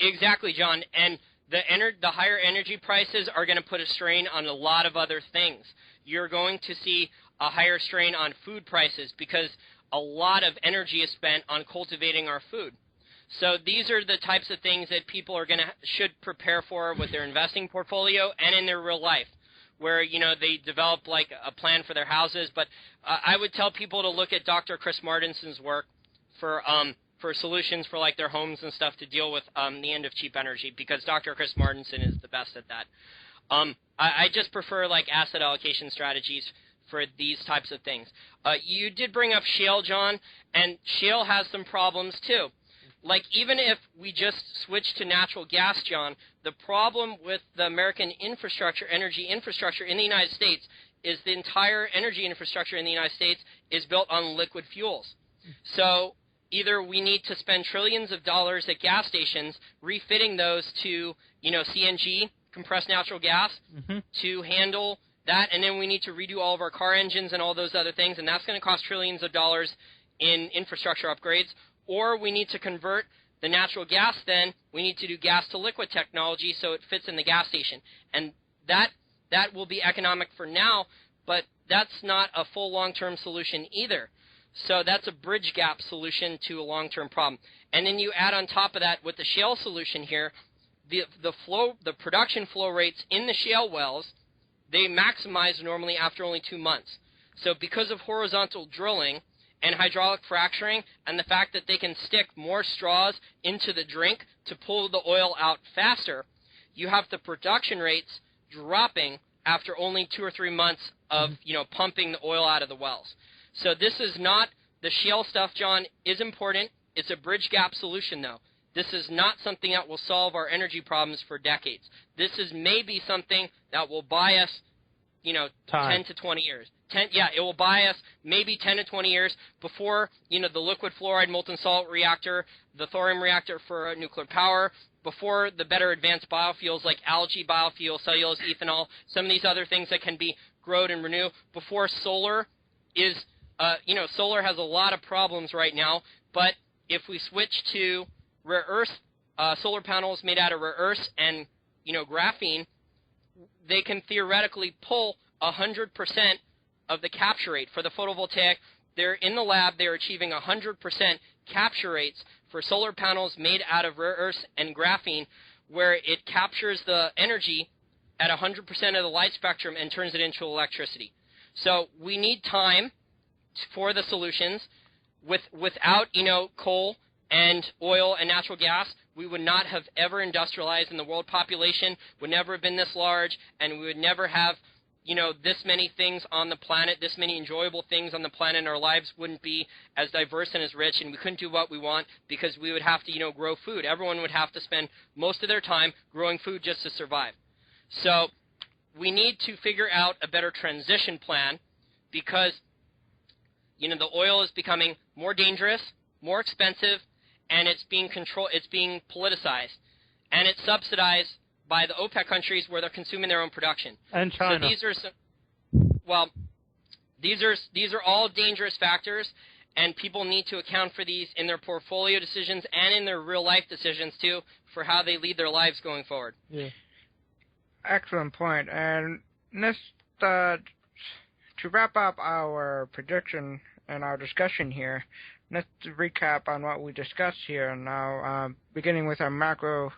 Exactly, John. And the higher energy prices are going to put a strain on a lot of other things. You're going to see a higher strain on food prices because a lot of energy is spent on cultivating our food. So these are the types of things that people are should prepare for with their investing portfolio and in their real life, where they develop like a plan for their houses. But I would tell people to look at Dr. Chris Martinson's work for solutions for like their homes and stuff to deal with the end of cheap energy, because Dr. Chris Martinson is the best at that. I just prefer like asset allocation strategies for these types of things. You did bring up shale, John, and shale has some problems too. Like even if we just switch to natural gas, John, the problem with the American infrastructure, energy infrastructure in the United States is the entire energy infrastructure in the United States is built on liquid fuels. So either we need to spend trillions of dollars at gas stations refitting those to, CNG, compressed natural gas, to handle that, and then we need to redo all of our car engines and all those other things, and that's going to cost trillions of dollars in infrastructure upgrades. Or we need to convert the natural gas, then we need to do gas to liquid technology so it fits in the gas station. And that will be economic for now, but that's not a full long-term solution either. So that's a bridge gap solution to a long-term problem. And then you add on top of that with the shale solution here, the production flow rates in the shale wells, they maximize normally after only 2 months. So because of horizontal drilling and hydraulic fracturing and the fact that they can stick more straws into the drink to pull the oil out faster, you have the production rates dropping after only 2 or 3 months of, pumping the oil out of the wells. So this is not, the shale stuff, John, is important. It's a bridge gap solution, though. This is not something that will solve our energy problems for decades. This is maybe something that will buy us, 10 to 20 years. It will buy us maybe 10 to 20 years before, the liquid fluoride molten salt reactor, the thorium reactor for nuclear power, before the better advanced biofuels like algae biofuel, cellulose, ethanol, some of these other things that can be growed and renewed, before solar is, solar has a lot of problems right now, but if we switch to rare earth, solar panels made out of rare earths and, graphene, they can theoretically pull 100% of the capture rate for the photovoltaic. They're in the lab, they're achieving 100% capture rates for solar panels made out of rare earths and graphene, where it captures the energy at 100% of the light spectrum and turns it into electricity. So we need time for the solutions. Without, coal and oil and natural gas, we would not have ever industrialized, and the world population would never have been this large, and we would never have, this many things on the planet, this many enjoyable things on the planet, and our lives wouldn't be as diverse and as rich, and we couldn't do what we want because we would have to, grow food. Everyone would have to spend most of their time growing food just to survive. So we need to figure out a better transition plan because, the oil is becoming more dangerous, more expensive, and it's being politicized, and it's subsidized by the OPEC countries where they're consuming their own production. And China. So these are all dangerous factors, and people need to account for these in their portfolio decisions and in their real life decisions too, for how they lead their lives going forward. Yeah. Excellent point. And let's to wrap up our prediction and our discussion here, let's recap on what we discussed here now, beginning with our macro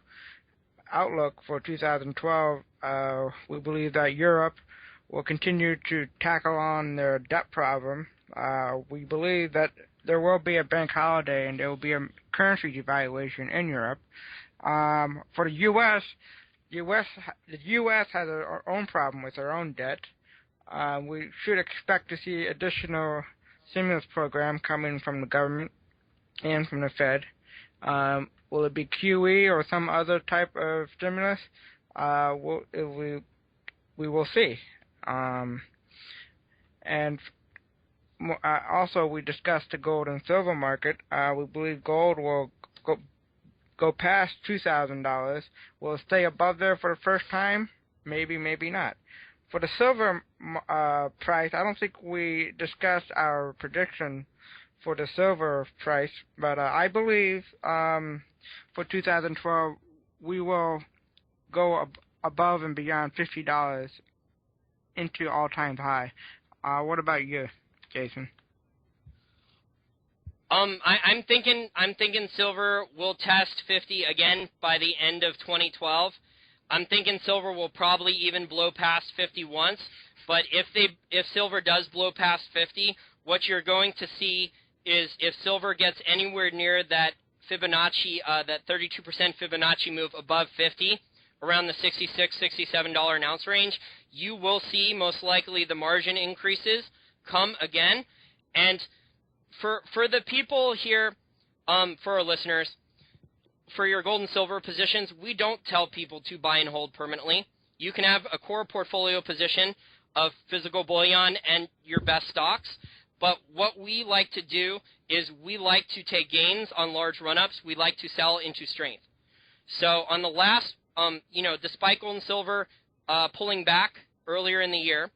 outlook for 2012. We believe that Europe will continue to tackle on their debt problem. We believe that there will be a bank holiday and there will be a currency devaluation in Europe. For the U.S., the U.S. has our own problem with our own debt. We should expect to see additional stimulus program coming from the government and from the Fed. Will it be QE or some other type of stimulus? We will see. And also, we discussed the gold and silver market. We believe gold will go past $2,000. Will it stay above there for the first time? Maybe, maybe not. For the silver price, I don't think we discussed our prediction for the silver price, but I believe for 2012 we will go above and beyond $50 into all-time high. What about you, Jason? I'm thinking silver will test 50 again by the end of 2012. I'm thinking silver will probably even blow past 50 once, but if silver does blow past 50, what you're going to see is if silver gets anywhere near that Fibonacci, that 32% Fibonacci move above 50, around the $66, $67 an ounce range, you will see most likely the margin increases come again. And for the people here, for our listeners, for your gold and silver positions, we don't tell people to buy and hold permanently. You can have a core portfolio position of physical bullion and your best stocks. But what we like to do is we like to take gains on large run-ups. We like to sell into strength. So on the last, despite gold and silver pulling back earlier in the year,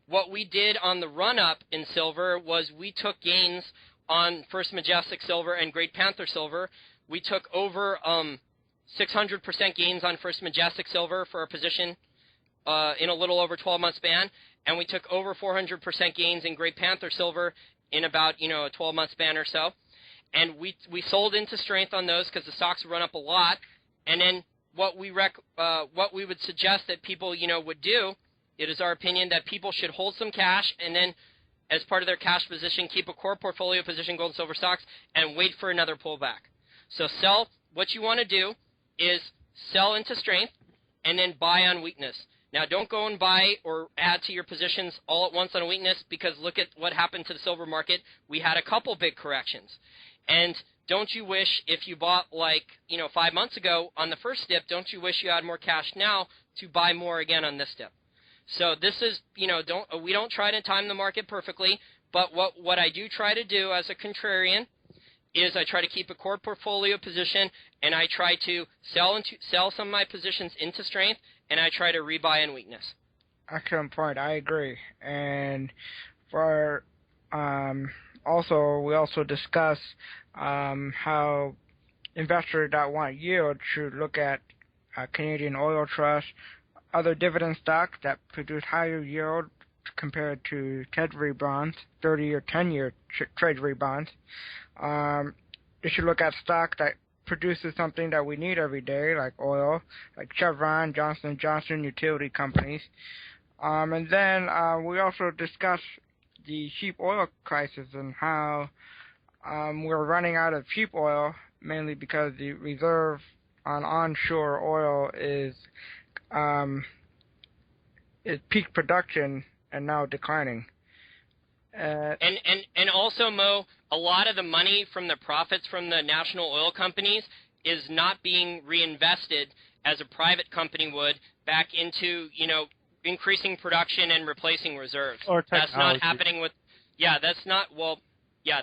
what we did on the run-up in silver was we took gains on First Majestic Silver and Great Panther Silver. We took over 600% gains on First Majestic Silver for a position in a little over 12-month span, and we took over 400% gains in Great Panther Silver in about a 12-month span or so. And we sold into strength on those because the stocks run up a lot. And then what we would suggest that people would do, it is our opinion that people should hold some cash and then, as part of their cash position, keep a core portfolio position, gold and silver stocks, and wait for another pullback. So sell. What you want to do is sell into strength and then buy on weakness. Now, don't go and buy or add to your positions all at once on a weakness, because look at what happened to the silver market. We had a couple big corrections. And don't you wish, if you bought 5 months ago on the first dip, don't you wish you had more cash now to buy more again on this dip? So this is, we don't try to time the market perfectly, but what I do try to do as a contrarian is I try to keep a core portfolio position, and I try to sell some of my positions into strength, and I try to rebuy in weakness. Excellent point. I agree. And for we also discuss how investors that want yield should look at Canadian Oil Trust, other dividend stocks that produce higher yield compared to Treasury bonds, 30 or 10-year Treasury bonds. They should look at stock that produces something that we need every day, like oil, like Chevron, Johnson & Johnson, utility companies. And then we also discuss the cheap oil crisis and how we're running out of cheap oil, mainly because the reserve on onshore oil is peak production and now declining. And also, Mo, a lot of the money from the profits from the national oil companies is not being reinvested as a private company would back into, increasing production and replacing reserves. Or technology. That's not happening with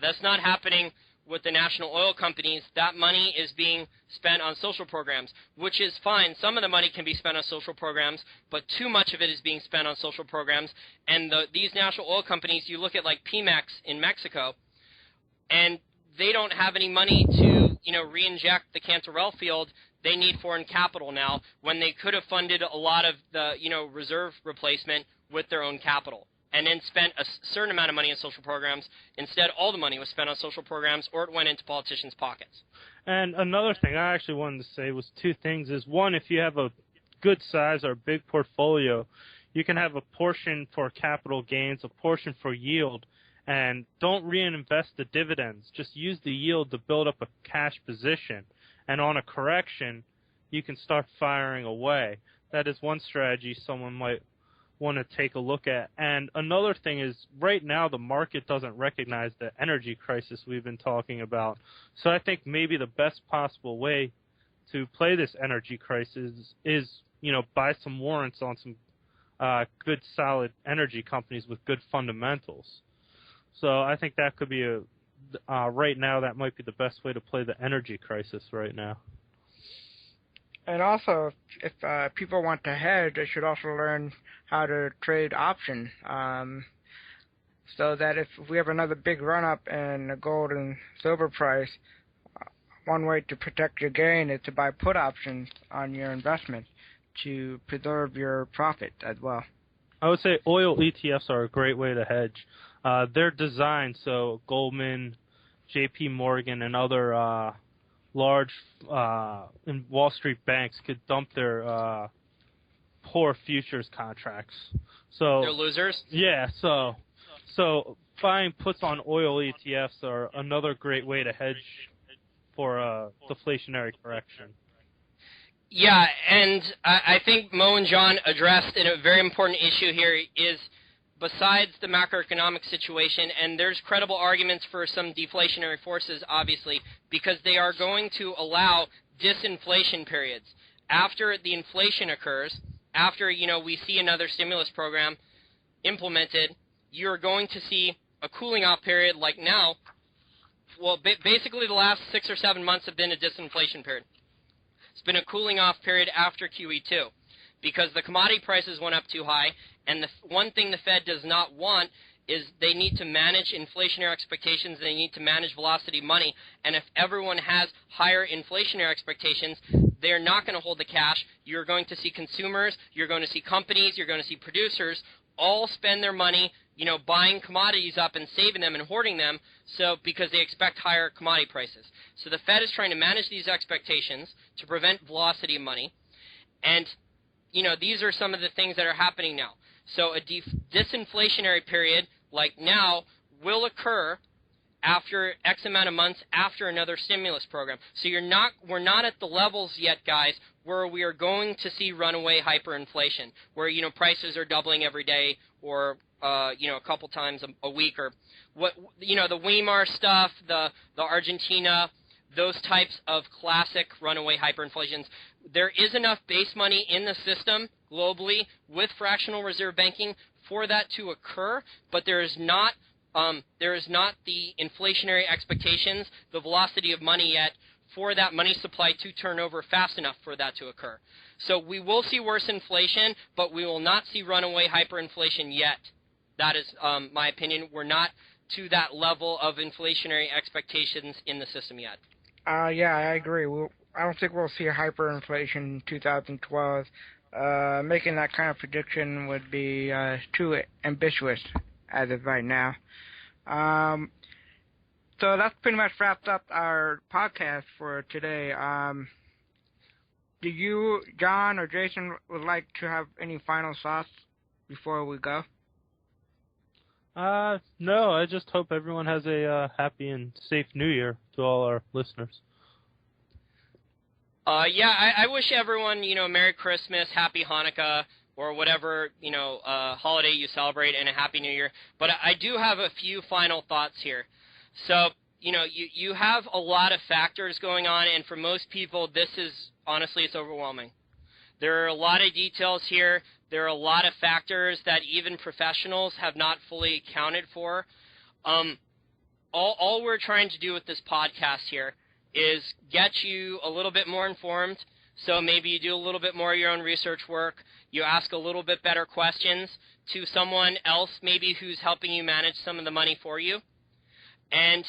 that's not happening with the national oil companies. That money is being spent on social programs, which is fine. Some of the money can be spent on social programs, but too much of it is being spent on social programs. And these national oil companies, you look at like Pemex in Mexico, and they don't have any money to, re-inject the Cantarell field. They need foreign capital now, when they could have funded a lot of the, reserve replacement with their own capital, and then spent a certain amount of money in social programs. Instead, all the money was spent on social programs, or it went into politicians' pockets. And another thing I actually wanted to say was two things. Is one, if you have a good size or big portfolio, you can have a portion for capital gains, a portion for yield, and don't reinvest the dividends. Just use the yield to build up a cash position. And on a correction, you can start firing away. That is one strategy someone might want to take a look at. And another thing is, right now the market doesn't recognize the energy crisis we've been talking about. So I think maybe the best possible way to play this energy crisis is, buy some warrants on some good, solid energy companies with good fundamentals. So I think that could be right now, that might be the best way to play the energy crisis right now. And also, if people want to hedge, they should also learn how to trade options, so that if we have another big run-up in the gold and silver price, one way to protect your gain is to buy put options on your investment to preserve your profit as well. I would say oil ETFs are a great way to hedge. They're designed so Goldman, J.P. Morgan, and other large Wall Street banks could dump their poor futures contracts. So they're losers? Yeah, so buying puts on oil ETFs are another great way to hedge for a deflationary correction. Yeah, and I think Mo and John addressed a very important issue here is, besides the macroeconomic situation, and there's credible arguments for some deflationary forces, obviously, because they are going to allow disinflation periods. After the inflation occurs, after, we see another stimulus program, implemented, you're going to see a cooling off period like now. Well, basically the last 6 or 7 months have been a disinflation period. It's been a cooling off period after QE2 because the commodity prices went up too high, and the one thing the Fed does not want is they need to manage inflationary expectations, they need to manage velocity of money, and if everyone has higher inflationary expectations, they're not going to hold the cash. You're going to see consumers, you're going to see companies, you're going to see producers all spend their money, buying commodities up and saving them and hoarding them, so because they expect higher commodity prices. So the Fed is trying to manage these expectations to prevent velocity of money, and these are some of the things that are happening now. So a disinflationary period like now will occur after X amount of months after another stimulus program. So we're not at the levels yet, guys, where we are going to see runaway hyperinflation, where prices are doubling every day, or a couple times a week, or the Weimar stuff, the Argentina, those types of classic runaway hyperinflations. There is enough base money in the system globally with fractional reserve banking for that to occur, but there is not the inflationary expectations, the velocity of money yet for that money supply to turn over fast enough for that to occur. So we will see worse inflation, but we will not see runaway hyperinflation yet. That is my opinion. We're not to that level of inflationary expectations in the system yet. Yeah, I agree. I don't think we'll see a hyperinflation in 2012. Making that kind of prediction would be too ambitious as of right now. So that's pretty much wrapped up our podcast for today. Do you, John or Jason, would like to have any final thoughts before we go? No, I just hope everyone has a happy and safe New Year to all our listeners. I wish everyone, Merry Christmas, Happy Hanukkah, or whatever, holiday you celebrate, and a Happy New Year. But I do have a few final thoughts here. So, you have a lot of factors going on, and for most people, this is, honestly, it's overwhelming. There are a lot of details here. There are a lot of factors that even professionals have not fully accounted for. All we're trying to do with this podcast here is get you a little bit more informed. So maybe you do a little bit more of your own research work. You ask a little bit better questions to someone else maybe who's helping you manage some of the money for you. And,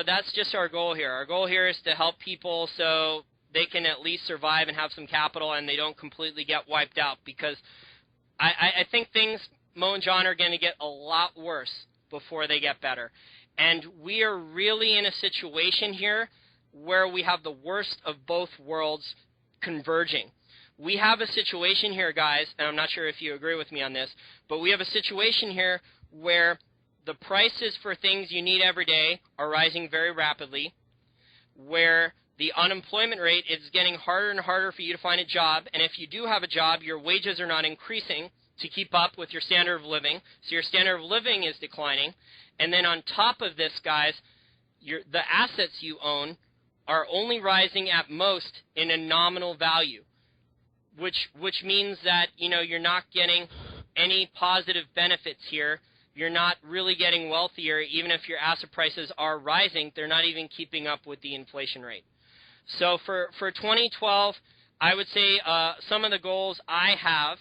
that's just our goal here. Our goal here is to help people so they can at least survive and have some capital and they don't completely get wiped out, because I think things, Mo and John, are going to get a lot worse before they get better. And we are really in a situation here where we have the worst of both worlds converging. We have a situation here, guys, and I'm not sure if you agree with me on this, but we have a situation here where the prices for things you need every day are rising very rapidly, where the unemployment rate is getting harder and harder for you to find a job, and if you do have a job, your wages are not increasing to keep up with your standard of living, so your standard of living is declining. And then on top of this, guys, the assets you own are only rising at most in a nominal value, which means that, you're not getting any positive benefits here. You're not really getting wealthier. Even if your asset prices are rising, they're not even keeping up with the inflation rate. So for 2012, I would say some of the goals I have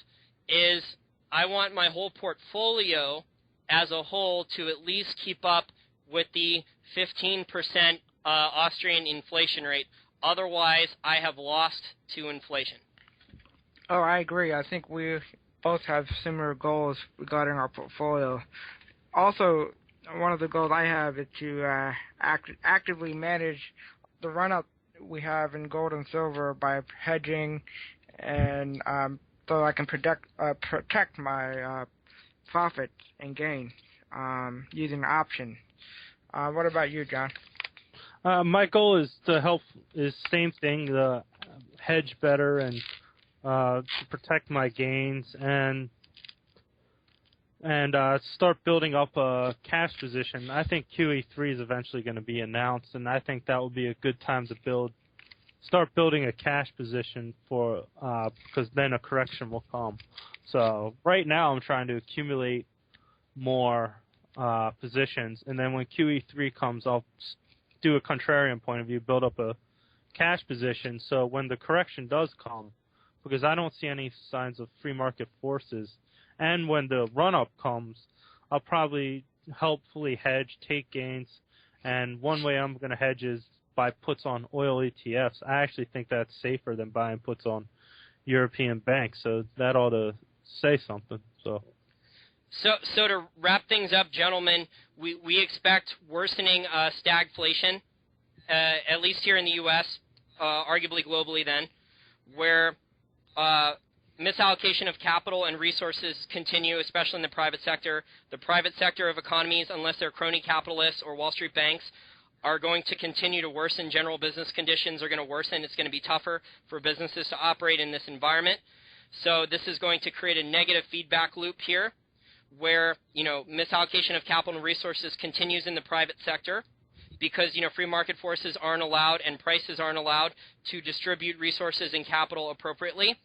is I want my whole portfolio as a whole to at least keep up with the 15% Austrian inflation rate. Otherwise, I have lost to inflation. Oh, I agree. I think we both have similar goals regarding our portfolio. Also, one of the goals I have is to actively manage the run-up we have in gold and silver by hedging, and so I can protect my profits and gains using the option. What about you, John? My goal is same thing, to hedge better and to protect my gains and start building up a cash position. I think QE3 is eventually going to be announced, and I think that will be a good time to start building a cash position for because then a correction will come. So right now I'm trying to accumulate more positions, and then when QE3 comes, I'll do a contrarian point of view, build up a cash position, so when the correction does come, because I don't see any signs of free market forces, and when the run-up comes, I'll probably helpfully hedge, take gains, and one way I'm going to hedge is buy puts on oil ETFs. I actually think that's safer than buying puts on European banks, so that ought to say something. So to wrap things up, gentlemen, we expect worsening stagflation, at least here in the U.S., arguably globally then, where misallocation of capital and resources continue, especially in the private sector. The private sector of economies, unless they're crony capitalists or Wall Street banks, are going to continue to worsen. General business conditions are going to worsen. It's going to be tougher for businesses to operate in this environment. So this is going to create a negative feedback loop here, where, misallocation of capital and resources continues in the private sector because, free market forces aren't allowed and prices aren't allowed to distribute resources and capital appropriately,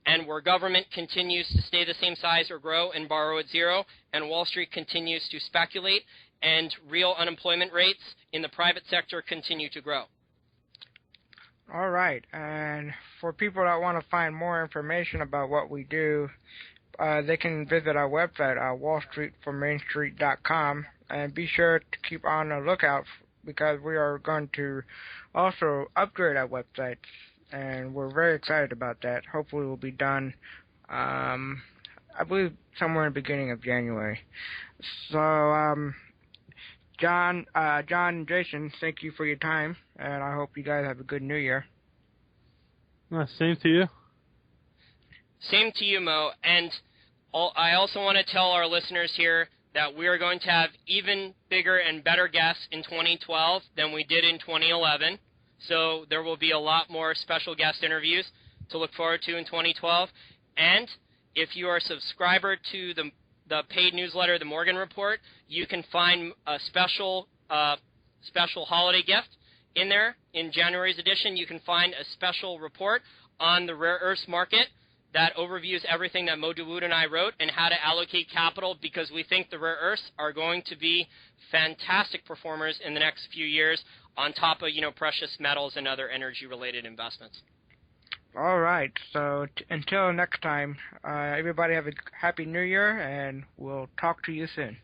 and where government continues to stay the same size or grow and borrow at zero, and Wall Street continues to speculate, and real unemployment rates in the private sector continue to grow. All right, and for people that want to find more information about what we do, they can visit our website, wallstreetformainstreet.com, and be sure to keep on the lookout because we are going to also upgrade our website, and we're very excited about that. Hopefully we'll be done, I believe, somewhere in the beginning of January. So, John and Jason, thank you for your time, and I hope you guys have a good New Year. Same to you. Same to you, Mo. And I also want to tell our listeners here that we are going to have even bigger and better guests in 2012 than we did in 2011. So there will be a lot more special guest interviews to look forward to in 2012. And if you are a subscriber to the paid newsletter, The Morgan Report, you can find a special holiday gift in there. In January's edition, you can find a special report on the rare earths market that overviews everything that Mo Dawood and I wrote and how to allocate capital, because we think the rare earths are going to be fantastic performers in the next few years on top of, precious metals and other energy-related investments. All right, so until next time, everybody have a happy New Year, and we'll talk to you soon.